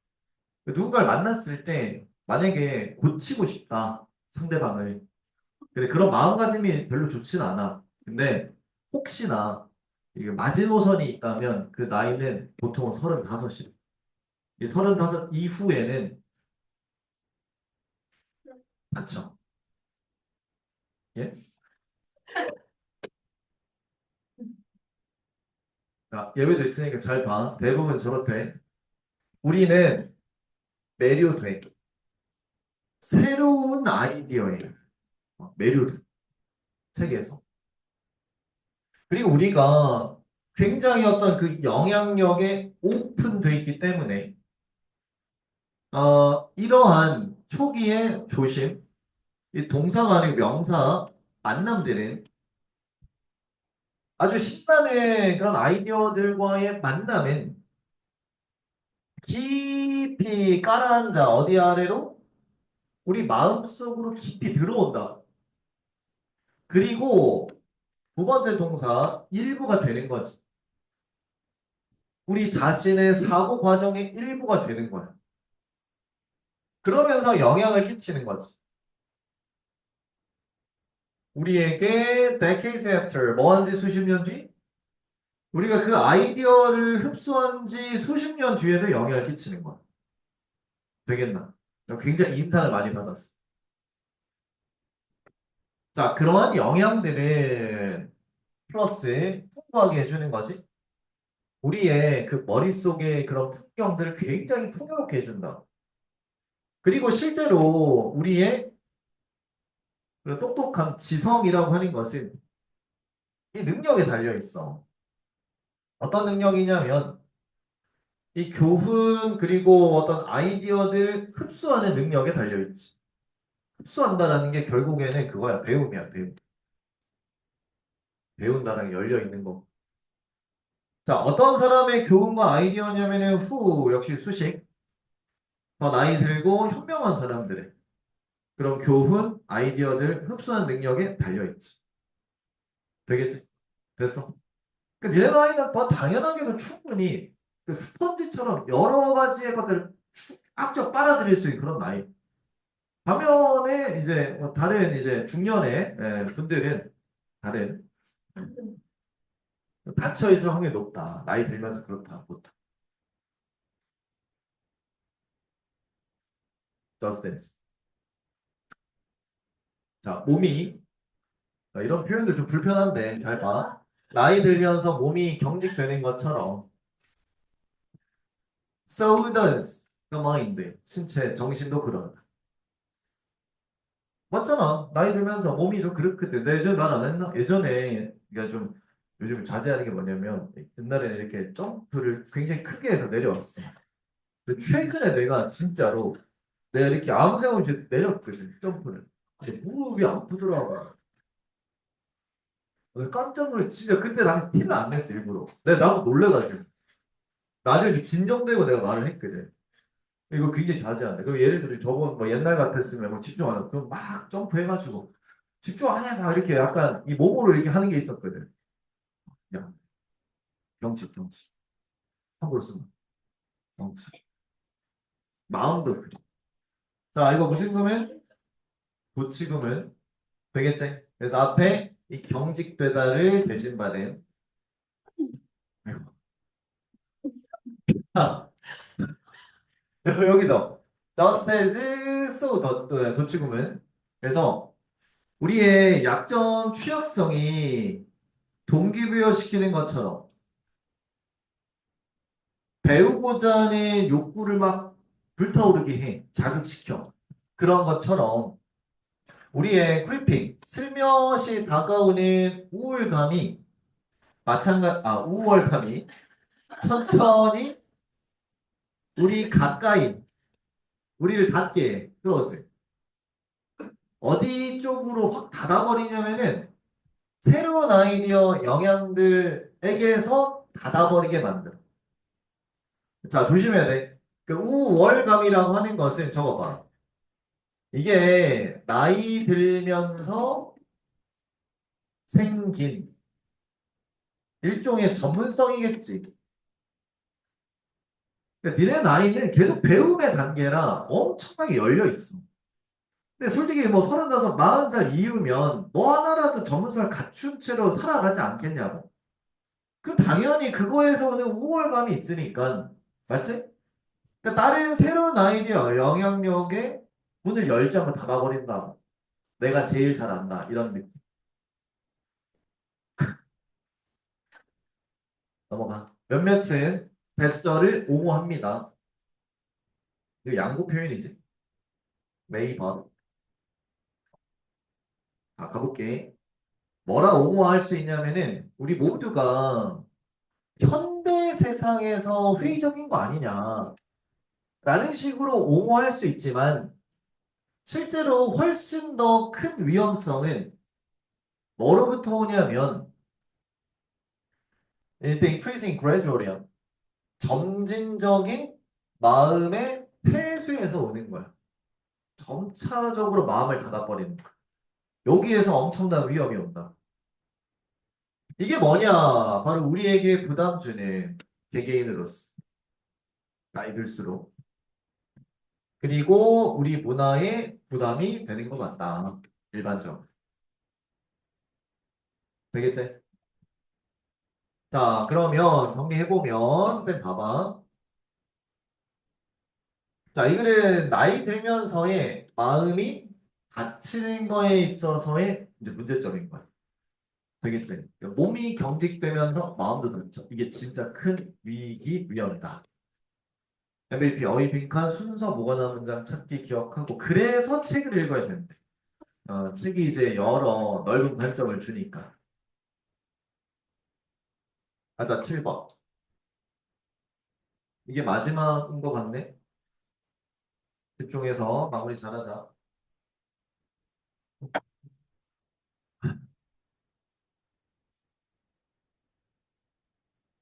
누군가를 만났을 때, 만약에 고치고 싶다, 상대방을. 근데 그런 마음가짐이 별로 좋진 않아. 근데, 혹시나, 이게 마지노선이 있다면, 그 나이는 보통 35이야. 이 35 이후에는, 그쵸. 예? 자, 예외도 있으니까 잘 봐. 대부분 저렇대. 우리는 매료돼. 새로운 아이디어에 매료돼. 책에서. 그리고 우리가 굉장히 어떤 그 영향력에 오픈돼 있기 때문에 이러한 초기의 조심, 이 동사가 아니고 명사 만남들은 아주 신나는 그런 아이디어들과의 만남은 깊이 깔아앉아 어디 아래로 우리 마음속으로 깊이 들어온다. 그리고 두 번째 동사 일부가 되는 거지. 우리 자신의 사고 과정의 일부가 되는 거야. 그러면서 영향을 끼치는 거지. 우리에게 decades after 뭐한 지 수십 년 뒤? 우리가 그 아이디어를 흡수한 지 수십 년 뒤에도 영향을 끼치는 거야. 되겠나? 굉장히 인상을 많이 받았어. 자, 그러한 영향들은 플러스 풍부하게 해주는 거지. 우리의 그 머릿속의 그런 풍경들을 굉장히 풍요롭게 해준다. 그리고 실제로 우리의 그 똑똑한 지성이라고 하는 것은 이 능력에 달려 있어. 어떤 능력이냐면 이 교훈 그리고 어떤 아이디어들 흡수하는 능력에 달려 있지. 흡수한다라는 게 결국에는 그거야. 배움이야, 배움. 배운다는 게 열려 있는 거. 자, 어떤 사람의 교훈과 아이디어냐면은 후 역시 수식. 더 나이 들고 현명한 사람들의 그런 교훈, 아이디어들 흡수하는 능력에 달려 있지. 되겠지? 됐어? 그 얘 나이는 더 당연하게도 충분히 그 스펀지처럼 여러 가지의 것들을 쫙쫙 빨아들일 수 있는 그런 나이. 반면에 이제 다른 이제 중년의 분들은 다른 닫혀 있을 확률이 높다. 나이 들면서 그렇다. 보통. Just dance. 자, 몸이 이런 표현들 좀 불편한데 잘 봐. 나이 들면서 몸이 경직되는 것처럼 so does the mind. 신체, 정신도 그런다. 맞잖아. 나이 들면서 몸이 좀 그렇거든. 내 예전에 말 안 했나? 예전에 그러니까 좀 요즘 자제하는 게 뭐냐면 옛날에는 이렇게 점프를 굉장히 크게 해서 내려왔어. 근데 최근에 내가 진짜로 내가 이렇게 아무 생각 없이 내렸거든. 점프를. 근데 무릎이 아프더라고. 깜짝 놀랐 진짜 그때 당시 티를 안 냈어 일부러. 내가 나도 놀래가지고. 나중에 좀 진정되고 내가 말을 했거든. 이거 굉장히 자제한다. 그럼 예를 들어 저번 뭐 옛날 같았으면 뭐 집중 안 하고 그럼 막 점프해가지고 집중 안 해. 막 이렇게 약간 이 몸으로 이렇게 하는 게 있었거든. 야, 경치, 경치. 함부로 쓰면 경치. 마음도 그래. 자, 이거 무신금은 고치금은 되겠지? 그래서 앞에 이 경직되다를 대신받은 아이고. 아, 여기도 thus as so 도치금은 그래서 우리의 약점 취약성이 동기부여시키는 것처럼 배우고자 하는 욕구를 막 불타오르게 해. 자극시켜. 그런 것처럼 우리의 크리핑, 슬며시 다가오는 우월감이 천천히 우리 가까이, 우리를 닿게 끌어오세요. 어디 쪽으로 확 닫아버리냐면은 새로운 아이디어 영향들에게서 닫아버리게 만들어. 자, 조심해야 돼. 그 우월감이라고 하는 것은 적어봐. 이게 나이 들면서 생긴 일종의 전문성이겠지. 그러니까 니네 나이는 계속 배움의 단계라 엄청나게 열려 있어. 근데 솔직히 뭐 35, 40살 이후면 뭐 하나라도 전문성을 갖춘 채로 살아가지 않겠냐고. 그럼 당연히 그거에서는 우월감이 있으니까. 맞지? 그러니까 다른 새로운 아이디어, 영향력에 문을 열지 않고 닫아버린다. 내가 제일 잘 안다. 이런 느낌. 넘어가. 몇몇은 대절을 옹호합니다. 이거 양보 표현이지. 매번. 자, 가볼게. 뭐라 옹호할 수 있냐면은 우리 모두가 현대 세상에서 회의적인 거 아니냐. 라는 식으로 옹호할 수 있지만 실제로 훨씬 더 큰 위험성은 뭐로부터 오냐면 일단 increasing gradual이야. 점진적인 마음의 폐쇄에서 오는 거야. 점차적으로 마음을 닫아버리는 거야. 여기에서 엄청난 위험이 온다. 이게 뭐냐? 바로 우리에게 부담 주는 개개인으로서 나이 들수록 그리고 우리 문화에 부담이 되는 것 같다. 일반적으로. 되겠지? 자, 그러면 정리해보면 쌤 봐봐. 자, 이 글은 나이 들면서의 마음이 닫히는 거에 있어서의 이제 문제점인 거야. 되겠지? 그러니까 몸이 경직되면서 마음도 닫혀. 이게 진짜 큰 위기 위험이다. MVP 어휘 빈칸 순서 모아놓은 문장 찾기 기억하고 그래서 책을 읽어야 되는데 책이 이제 여러 넓은 관점을 주니까. 가자 7번. 이게 마지막인 것 같네. 집중해서 마무리 잘하자.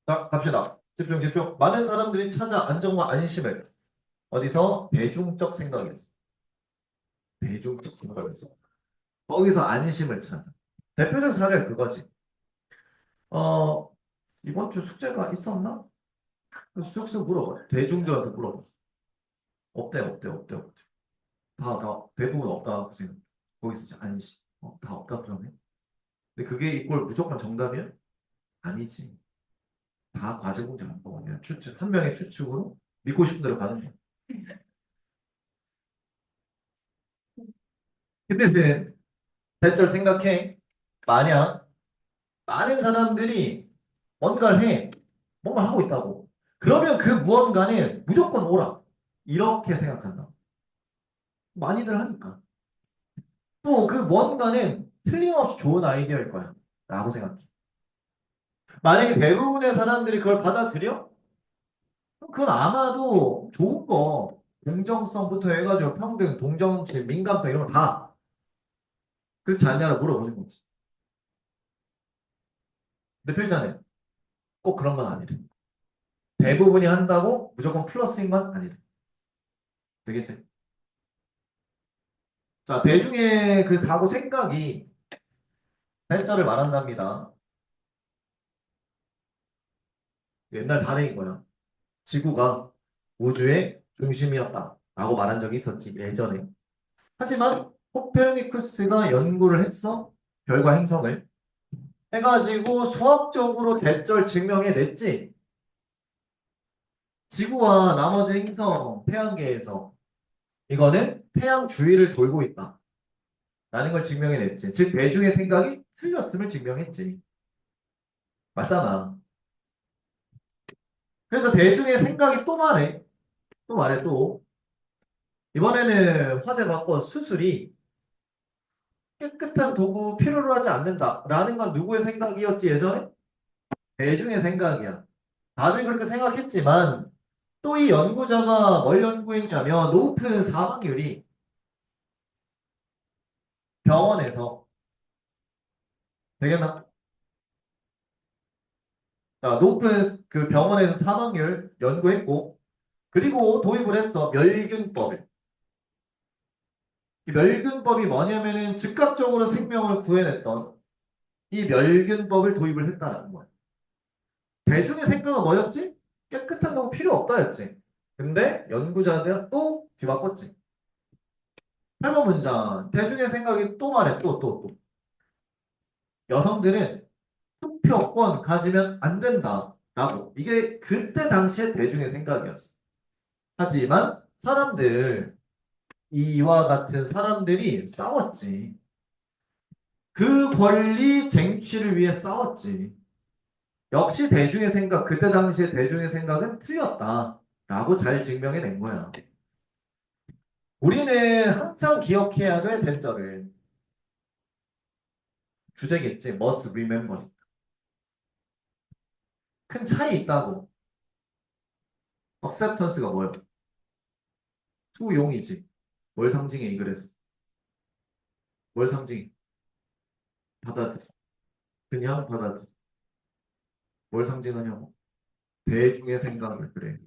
자, 갑시다. 집중, 집중. 많은 사람들이 찾아 안정과 안심을 어디서? 대중적 생각에서. 대중적 생각에서. 거기서 안심을 찾아. 대표적 사례가 그거지. 어, 이번 주 숙제가 있었나? 그래서 숙제 물어봐. 대중들한테 물어봐. 없대, 없대, 없대, 없대. 대부분 없다고 생각해. 거기서 이제 안심. 다 없다고 생각해. 근데 그게 이꼴 무조건 정답이야? 아니지. 다 과제 공제 안 보고 그냥 추측, 한 명의 추측으로 믿고 싶은 대로 가는 거야. 근데 이제 대절 생각해. 만약 많은 사람들이 뭔가를 해. 뭔가 하고 있다고. 그러면 그 무언가는 무조건 오라. 이렇게 생각한다. 많이들 하니까. 또 그 무언가는 틀림없이 좋은 아이디어일 거야. 라고 생각해. 만약에 대부분의 사람들이 그걸 받아들여? 그럼 그건 아마도 좋은 거. 공정성부터 해가지고 평등, 동정심, 민감성 이런 거 다. 그렇지 않냐고 물어보는 거지. 근데 필자는 꼭 그런 건 아니래. 대부분이 한다고 무조건 플러스인 건 아니래. 되겠지? 자, 대중의 그 사고 생각이 발전을 말한답니다. 옛날 사례인 거야. 지구가 우주의 중심이었다. 라고 말한 적이 있었지, 예전에. 하지만 코페르니쿠스가 연구를 했어. 별과 행성을. 해가지고 수학적으로 대절 증명해냈지. 지구와 나머지 행성, 태양계에서 이거는 태양 주위를 돌고 있다. 라는 걸 증명해냈지. 즉, 대중의 생각이 틀렸음을 증명했지. 맞잖아. 그래서 대중의 생각이 또 말해. 또 말해, 또. 이번에는 화제 받고 수술이 깨끗한 도구 필요로 하지 않는다. 라는 건 누구의 생각이었지, 예전에? 대중의 생각이야. 다들 그렇게 생각했지만, 또 이 연구자가 뭘 연구했냐면, 높은 사망률이 병원에서, 되겠나? 자, 높은 그 병원에서 사망률 연구했고, 그리고 도입을 했어. 멸균법을. 이 멸균법이 뭐냐면은 즉각적으로 생명을 구해냈던 이 멸균법을 도입을 했다는 거야. 대중의 생각은 뭐였지? 깨끗한 놈 필요 없다였지. 근데 연구자들은 또 뒤바꿨지. 8번 문장. 대중의 생각이 또 말해. 또. 여성들은 투표권 가지면 안 된다. 라고. 이게 그때 당시에 대중의 생각이었어. 하지만 사람들, 이와 같은 사람들이 싸웠지. 그 권리 쟁취를 위해 싸웠지. 역시 대중의 생각, 그때 당시에 대중의 생각은 틀렸다. 라고 잘 증명해낸 거야. 우리는 항상 기억해야 될 된저를 주제겠지. must remember. 큰 차이 있다고. acceptance가 뭐야? 수용이지. 뭘 상징해, 이 글에서? 뭘 상징해? 받아들여. 그냥 받아들여. 뭘 상징하냐고? 대중의 생각을, 그래.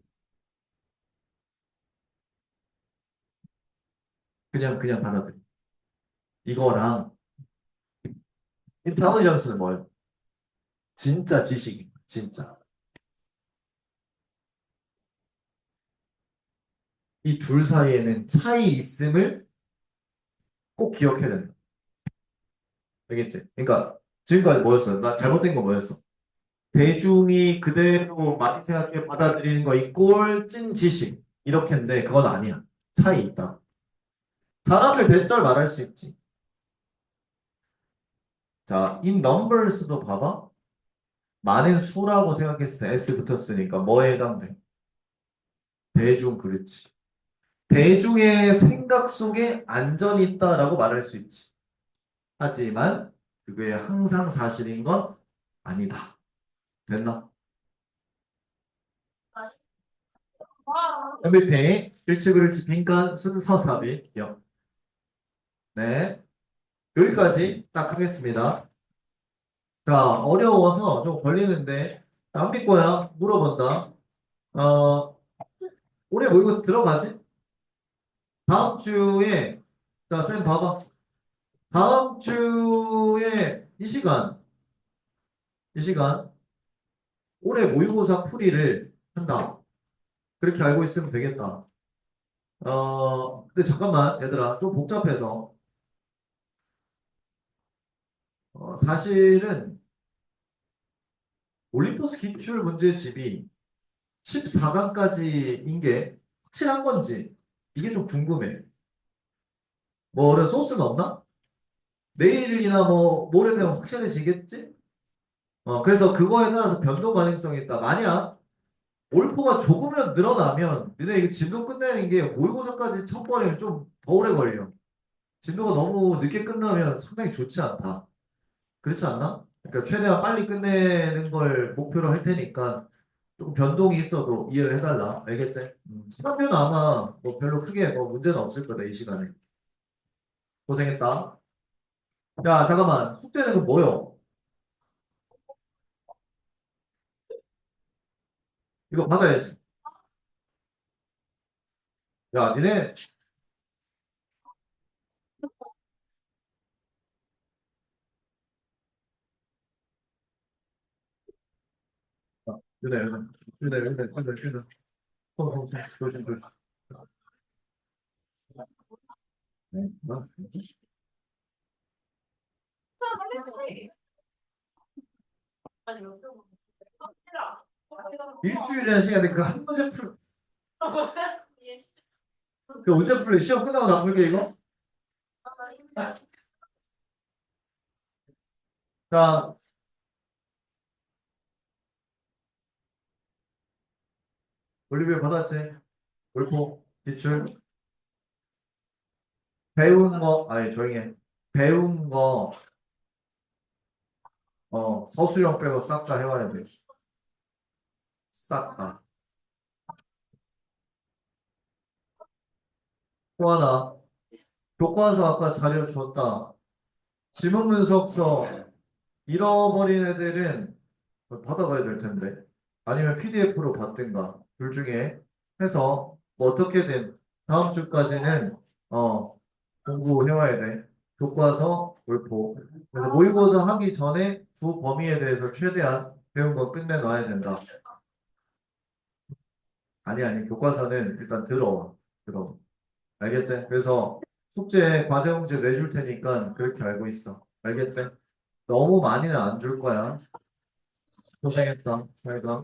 그냥 받아들여. 이거랑 인텔리전스는 뭐예요? 진짜 지식이 진짜. 이 둘 사이에는 차이 있음을 꼭 기억해야 된다. 알겠지? 그러니까 지금까지 뭐였어? 나 잘못된 거 뭐였어? 대중이 그대로 많이 생각해 받아들이는 거 이꼴 찐 지식 이렇게 했는데 그건 아니야. 차이 있다. 사람을 대절 말할 수 있지. 자, in numbers도 봐봐. 많은 수라고 생각했을 때 S 붙었으니까 뭐에 해당돼? 대중 그렇지. 대중의 생각 속에 안전이 있다라고 말할 수 있지. 하지만 그게 항상 사실인 건 아니다. 됐나? MVP 일치그를치 빈칸 순서삽입 기억. 네, 여기까지 딱 하겠습니다. 자, 어려워서 좀 걸리는데 남비 거야 물어본다. 어, 올해 모의고사 들어가지? 다음 주에 자, 쌤 봐봐. 다음 주에 이 시간 올해 모의고사 풀이를 한다. 그렇게 알고 있으면 되겠다. 근데 잠깐만, 얘들아, 좀 복잡해서. 사실은 올림포스 기출 문제집이 14강까지인 게 확실한 건지, 이게 좀 궁금해. 뭐, 어른 소스는 없나? 내일이나 뭐, 모레 되면 확실해지겠지? 그래서 그거에 따라서 변동 가능성이 있다. 만약 올포가 조금이라도 늘어나면, 니네 이거 진도 끝내는 게 모의고사까지 쳐버리면 좀 더 오래 걸려. 진도가 너무 늦게 끝나면 상당히 좋지 않다. 그렇지 않나? 그러니까 최대한 빨리 끝내는 걸 목표로 할 테니까 조금 변동이 있어도 이해를 해달라. 알겠지? 시간표는 아마 뭐 별로 크게 뭐 문제는 없을 거다, 이 시간에. 고생했다. 야, 잠깐만. 숙제는 그 뭐요? 이거 받아야지. 야, 니네, 유네. 조심, 조심. 네, 일주일이라는 시간에 그 한 문제 그 언제 풀래? 시험 끝나고 나 풀게, 이거? 자, 올리비아 받았지? 옳고, 기출. 배운 거, 아니, 조용히 해. 배운 거, 서술형 빼고 싹 다 해와야 돼. 싹 다. 또 하나, 교과서 아까 자료 줬다. 지문 분석서 잃어버린 애들은 받아가야 될 텐데. 아니면 PDF로 받든가. 둘 중에 해서 뭐 어떻게든 다음 주까지는, 어, 공부해와야 돼. 교과서, 볼보. 그래서 모의고사 하기 전에 두 범위에 대해서 최대한 배운 거 끝내놔야 된다. 아니, 교과서는 일단 들어와. 들어. 알겠지? 그래서 숙제, 과제 문제 내줄 테니까 그렇게 알고 있어. 알겠지? 너무 많이는 안 줄 거야. 고생했다. 잘 가.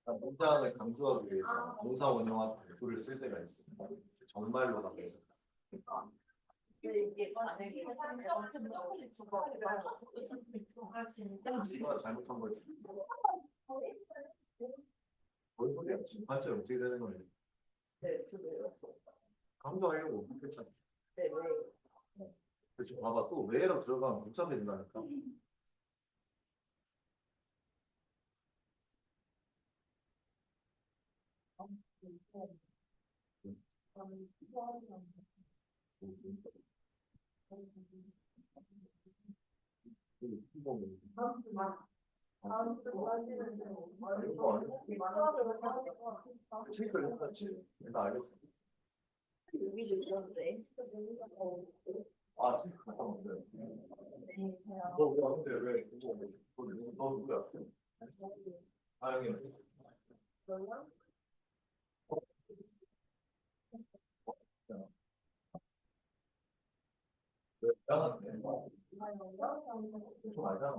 문장을 강조하기 위해서 동사 원형화 대부를 쓸 때가 있어. 정말로 하고 있어. 이거 잘못한 거지. 뭔 소리야? 발전 어떻게 되는 거야? 네, 그래요. 강조하려고 했잖아. 네, 네. 그렇지. 봐봐. 또 왜로 들어가면 복잡해진다니까. 책을 했지. 내가 알겠어. 여기도 있었는데. 아, 잠깐만. 너 근데 왜 너 누구야? 아, 형이. 왜? 미안한데. 좀 알잖아.